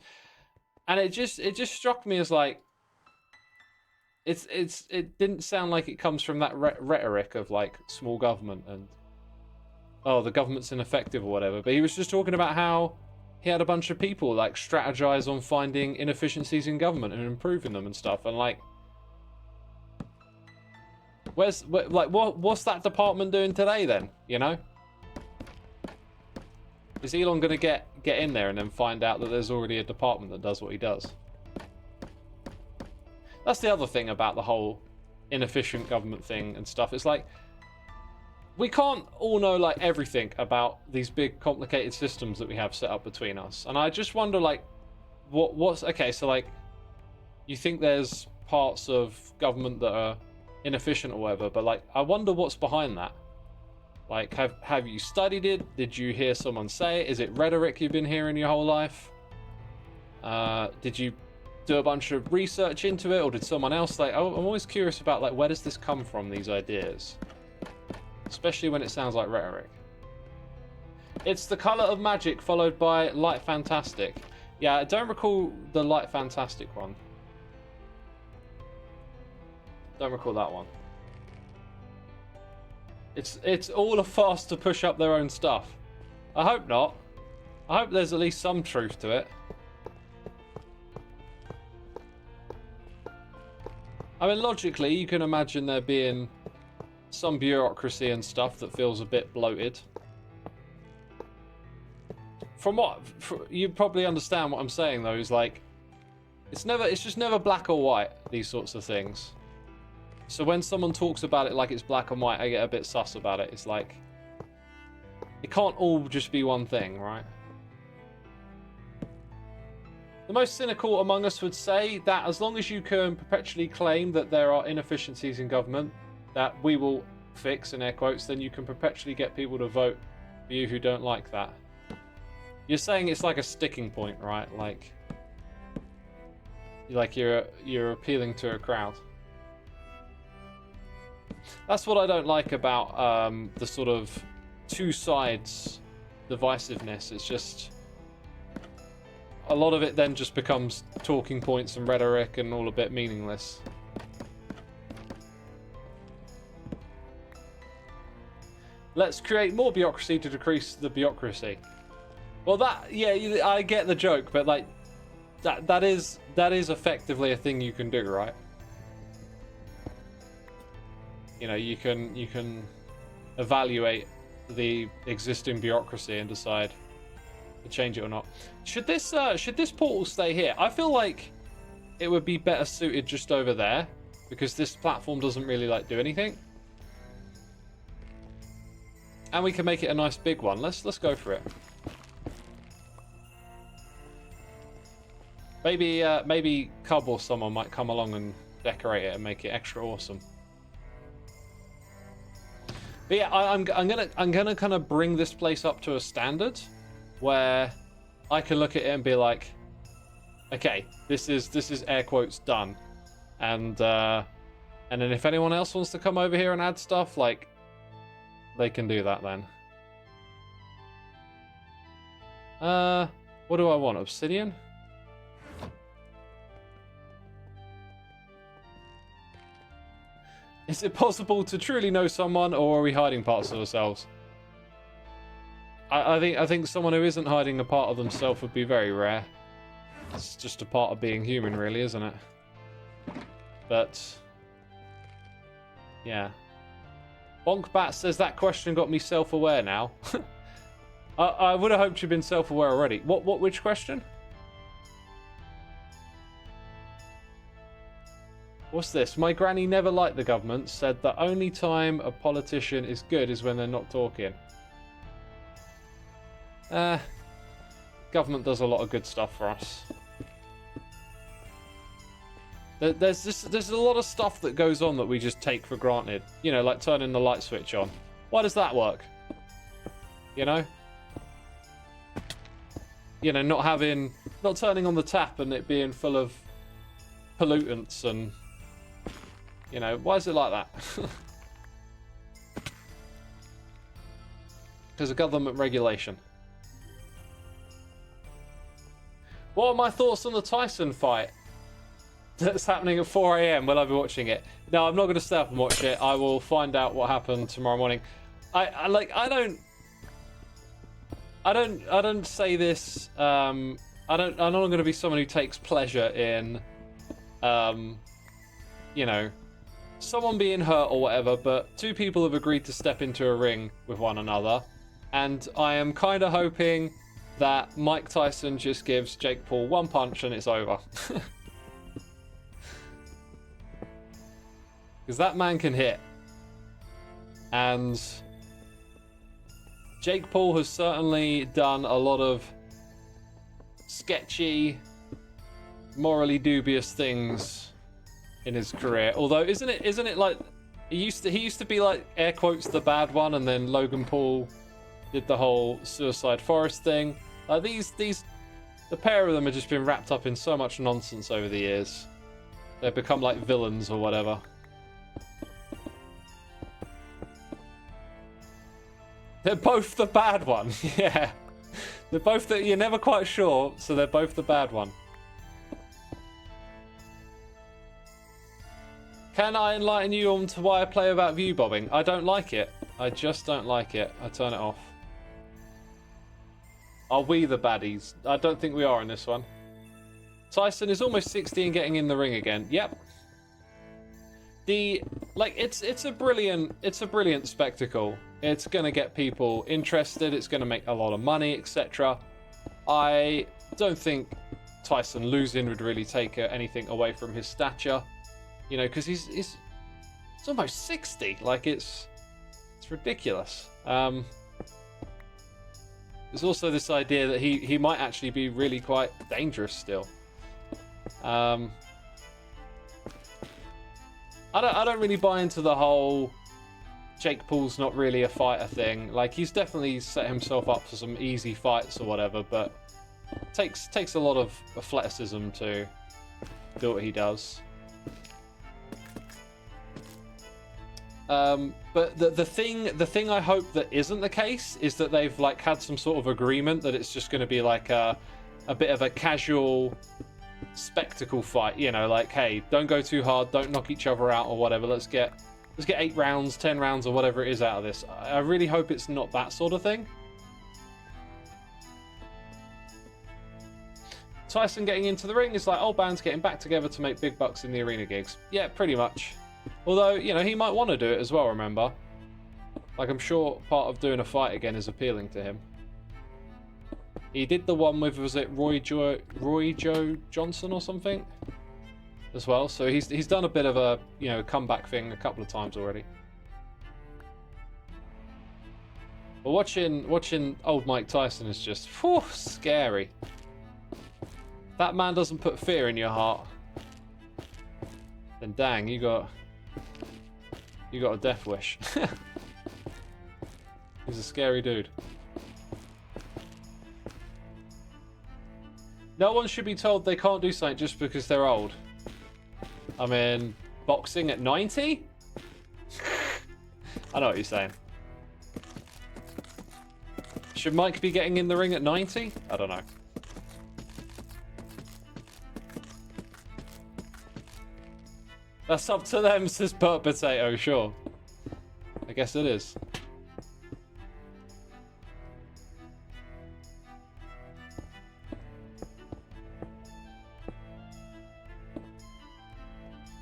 [SPEAKER 1] and it just struck me as like, it didn't sound like it comes from that rhetoric of like small government and oh, the government's ineffective or whatever, but he was just talking about how he had a bunch of people like strategize on finding inefficiencies in government and improving them and stuff, and like, what's that department doing today then? You know, is Elon gonna get in there and then find out that there's already a department that does what he does? That's the other thing about the whole inefficient government thing and stuff. It's like, we can't all know like everything about these big complicated systems that we have set up between us. And I just wonder like, what's okay, so like, you think there's parts of government that are inefficient or whatever, but like, I wonder what's behind that. Like, have you studied it? Did you hear someone say it? Is it rhetoric you've been hearing your whole life? Did you do a bunch of research into it, or did someone else like, I'm always curious about like, where does this come from, these ideas? Especially when it sounds like rhetoric. It's the colour of magic followed by light fantastic. Yeah, I don't recall the light fantastic one. Don't recall that one. It's all a farce to push up their own stuff. I hope not. I hope there's at least some truth to it. I mean, logically, you can imagine there being some bureaucracy and stuff that feels a bit bloated. You probably understand what I'm saying though, is like, it's just never black or white, these sorts of things. So when someone talks about it like it's black and white, I get a bit sus about it. It's like, it can't all just be one thing, right? The most cynical among us would say that as long as you can perpetually claim that there are inefficiencies in government that we will fix, in air quotes, then you can perpetually get people to vote for you who don't like that. You're saying it's like a sticking point, right? Like you're appealing to a crowd. That's what I don't like about the sort of two sides divisiveness. It's just a lot of it then just becomes talking points and rhetoric and all a bit meaningless. Let's create more bureaucracy to decrease the bureaucracy. Well, yeah, I get the joke, but like that is effectively a thing you can do, right? You know, you can evaluate the existing bureaucracy and decide to change it or not. Should this portal stay here? I feel like it would be better suited just over there because this platform doesn't really like do anything. And we can make it a nice big one. Let's go for it. Maybe Cub or someone might come along and decorate it and make it extra awesome. But yeah, I'm gonna kind of bring this place up to a standard where I can look at it and be like, okay, this is air quotes done, and then if anyone else wants to come over here and add stuff, like, they can do that then. What do I want? Obsidian? Is it possible to truly know someone, or are we hiding parts of ourselves? I think someone who isn't hiding a part of themselves would be very rare. It's just a part of being human, really, isn't it? But yeah. Bonkbat says that question got me self-aware now. I would have hoped you'd been self-aware already. Which question? What's this? My granny never liked the government, said the only time a politician is good is when they're not talking. Government does a lot of good stuff for us. There's a lot of stuff that goes on that we just take for granted. You know, like turning the light switch on. Why does that work? You know? You know, not turning on the tap and it being full of pollutants and, you know, why is it like that? Because of government regulation. What are my thoughts on the Tyson fight that's happening at 4 AM? Will I be watching it? No, I'm not going to stay up and watch it. I will find out what happened tomorrow morning. I don't say this. I'm not going to be someone who takes pleasure in, you know, someone being hurt or whatever. But two people have agreed to step into a ring with one another, and I am kind of hoping that Mike Tyson just gives Jake Paul one punch and it's over. Because that man can hit. And Jake Paul has certainly done a lot of sketchy, morally dubious things in his career. Although, isn't it like he used to be like, air quotes, the bad one, and then Logan Paul did the whole Suicide Forest thing. The pair of them have just been wrapped up in so much nonsense over the years. They've become like villains or whatever. They're both the bad one. Yeah. They're both the... You're never quite sure, so they're both the bad one. Can I enlighten you on to why I play without view bobbing? I don't like it. I just don't like it. I turn it off. Are we the baddies? I don't think we are in this one. Tyson is almost 60 and getting in the ring again. Yep. It's a brilliant spectacle. It's gonna get people interested. It's gonna make a lot of money, etc. I don't think Tyson losing would really take anything away from his stature. You know, because he's almost 60. Like it's ridiculous. There's also this idea that he might actually be really quite dangerous still. I don't really buy into the whole Jake Paul's not really a fighter thing. Like, he's definitely set himself up for some easy fights or whatever, but it takes a lot of athleticism to do what he does. But the thing I hope that isn't the case is that they've like had some sort of agreement that it's just going to be like a bit of a casual spectacle fight, you know, like, hey, don't go too hard, don't knock each other out or whatever. Let's get 8 rounds, 10 rounds or whatever it is out of this. I really hope it's not that sort of thing. Tyson getting into the ring is like old bands getting back together to make big bucks in the arena gigs. Yeah, pretty much. Although, you know, he might want to do it as well, remember? Like, I'm sure part of doing a fight again is appealing to him. He did the one with, was it Roy Joe Johnson or something? As well, so he's done a bit of a, you know, comeback thing a couple of times already. But watching old Mike Tyson is just, whew, scary. That man doesn't put fear in your heart. Then dang, you got a death wish. He's a scary dude. No one should be told they can't do something just because they're old. I mean, boxing at 90? I know what you're saying. Should Mike be getting in the ring at 90? I don't know. That's up to them, says Burt Potato, sure. I guess it is.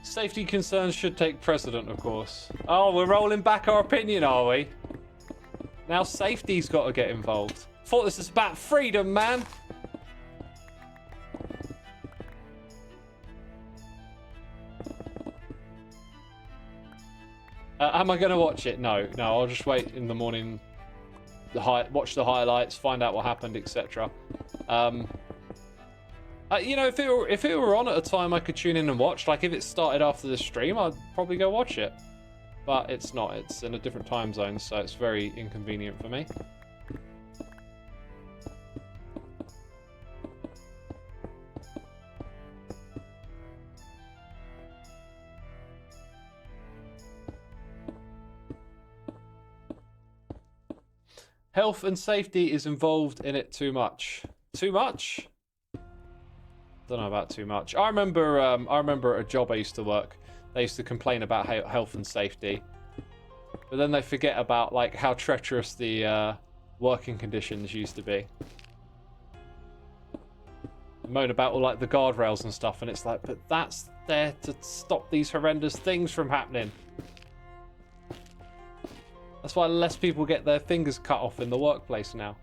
[SPEAKER 1] Safety concerns should take precedent, of course. Oh, we're rolling back our opinion, are we? Now safety's got to get involved. Thought this was about freedom, man. Am I going to watch it? No, I'll just wait in the morning, watch the highlights, find out what happened, etc. You know, if it were on at a time I could tune in and watch, like if it started after the stream, I'd probably go watch it. But it's not. It's in a different time zone, so it's very inconvenient for me. Health and safety is involved in it too much. Too much? Don't know about too much. I remember at a job I used to work, they used to complain about health and safety, but then they forget about like how treacherous the working conditions used to be. They moan about all like the guardrails and stuff, and it's like, but that's there to stop these horrendous things from happening. That's why less people get their fingers cut off in the workplace now.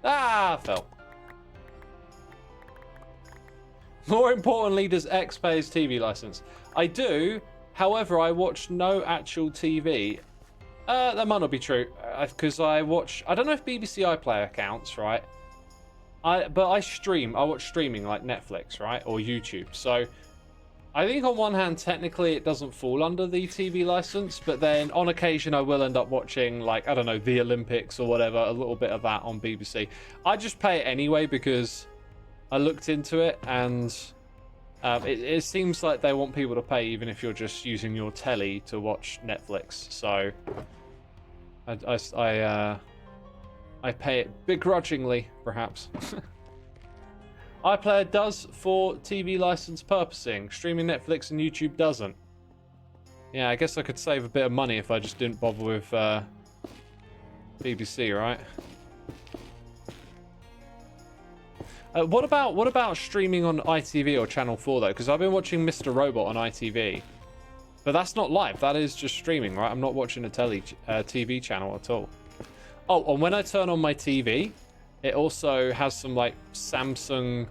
[SPEAKER 1] Ah, fell. More importantly, does X pay his TV license? I do. However, I watch no actual TV. That might not be true, because I don't know if BBC iPlayer counts, right? But I stream. I watch streaming like Netflix, right, or YouTube. So I think on one hand, technically, it doesn't fall under the TV license, but then on occasion, I will end up watching, like, I don't know, the Olympics or whatever, a little bit of that on BBC. I just pay it anyway because I looked into it, and It seems like they want people to pay even if you're just using your telly to watch Netflix. So I pay it begrudgingly, perhaps. iPlayer does for TV license purposing. Streaming Netflix and YouTube doesn't. Yeah, I guess I could save a bit of money if I just didn't bother with BBC, right? What about streaming on ITV or Channel 4 though? Because I've been watching Mr. Robot on ITV, but that's not live. That is just streaming, right? I'm not watching a TV channel at all. Oh, and when I turn on my TV, it also has some like Samsung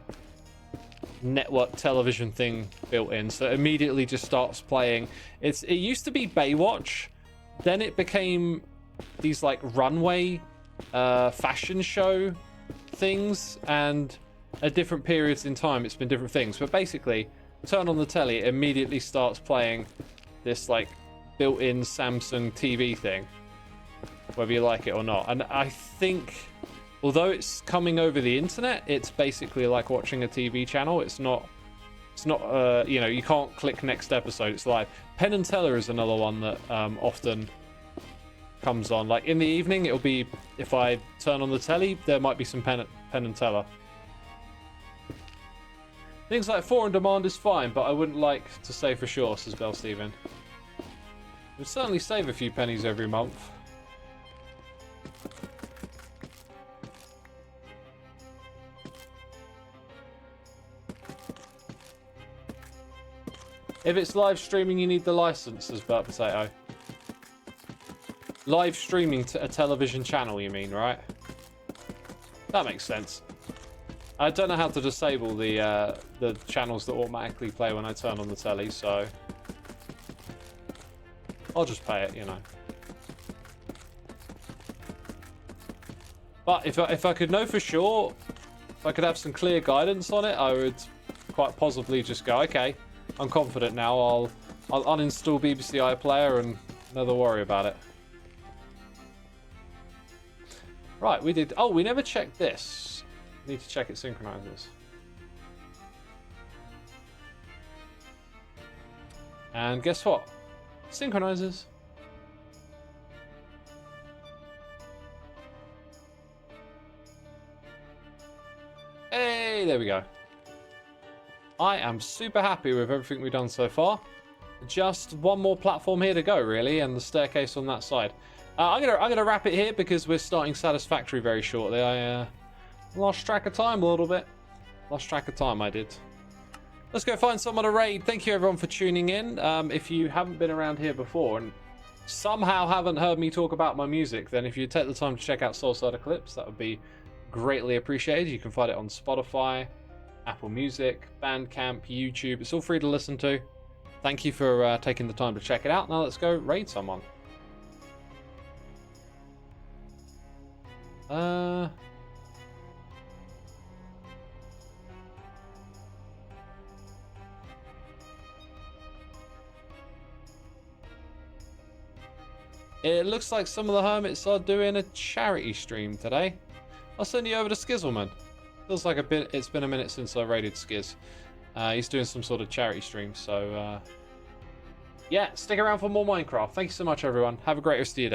[SPEAKER 1] network television thing built in, so it immediately just starts playing. It used to be Baywatch, then it became these like runway fashion show things, and at different periods in time it's been different things, but basically turn on the telly, it immediately starts playing this like built-in Samsung TV thing, whether you like it or not. And I think although it's coming over the internet, it's basically like watching a TV channel. It's not you know, you can't click next episode, it's live. Penn and Teller is another one that often comes on. Like in the evening, it'll be, if I turn on the telly, there might be some Penn and Teller. Things like 4 on demand is fine, but I wouldn't like to say for sure, says Bell Steven. We'll certainly save a few pennies every month. If it's live streaming, you need the license, says Burt Potato. Live streaming to a television channel, you mean, right? That makes sense. I don't know how to disable the channels that automatically play when I turn on the telly, so I'll just pay it, you know. But if I could know for sure, if I could have some clear guidance on it, I would quite possibly just go, okay, I'm confident now, I'll uninstall BBC iPlayer and never worry about it. Right, we did. Oh, we never checked this. Need to check it synchronizes. And guess what? Synchronizes. Hey, there we go. I am super happy with everything we've done so far. Just one more platform here to go, really, and the staircase on that side. I'm gonna wrap it here because we're starting Satisfactory very shortly. I lost track of time a little bit. Lost track of time, I did. Let's go find someone to raid. Thank you everyone for tuning in. If you haven't been around here before and somehow haven't heard me talk about my music, then if you take the time to check out Soulside Eclipse, that would be greatly appreciated. You can find it on Spotify, Apple Music, Bandcamp, YouTube. It's all free to listen to. Thank you for taking the time to check it out. Now let's go raid someone. It looks like some of the hermits are doing a charity stream today. I'll send you over to Skizzleman. Feels like it's been a minute since I raided Skiz. He's doing some sort of charity stream, so yeah, stick around for more Minecraft. Thank you so much, everyone. Have a great rest of your day.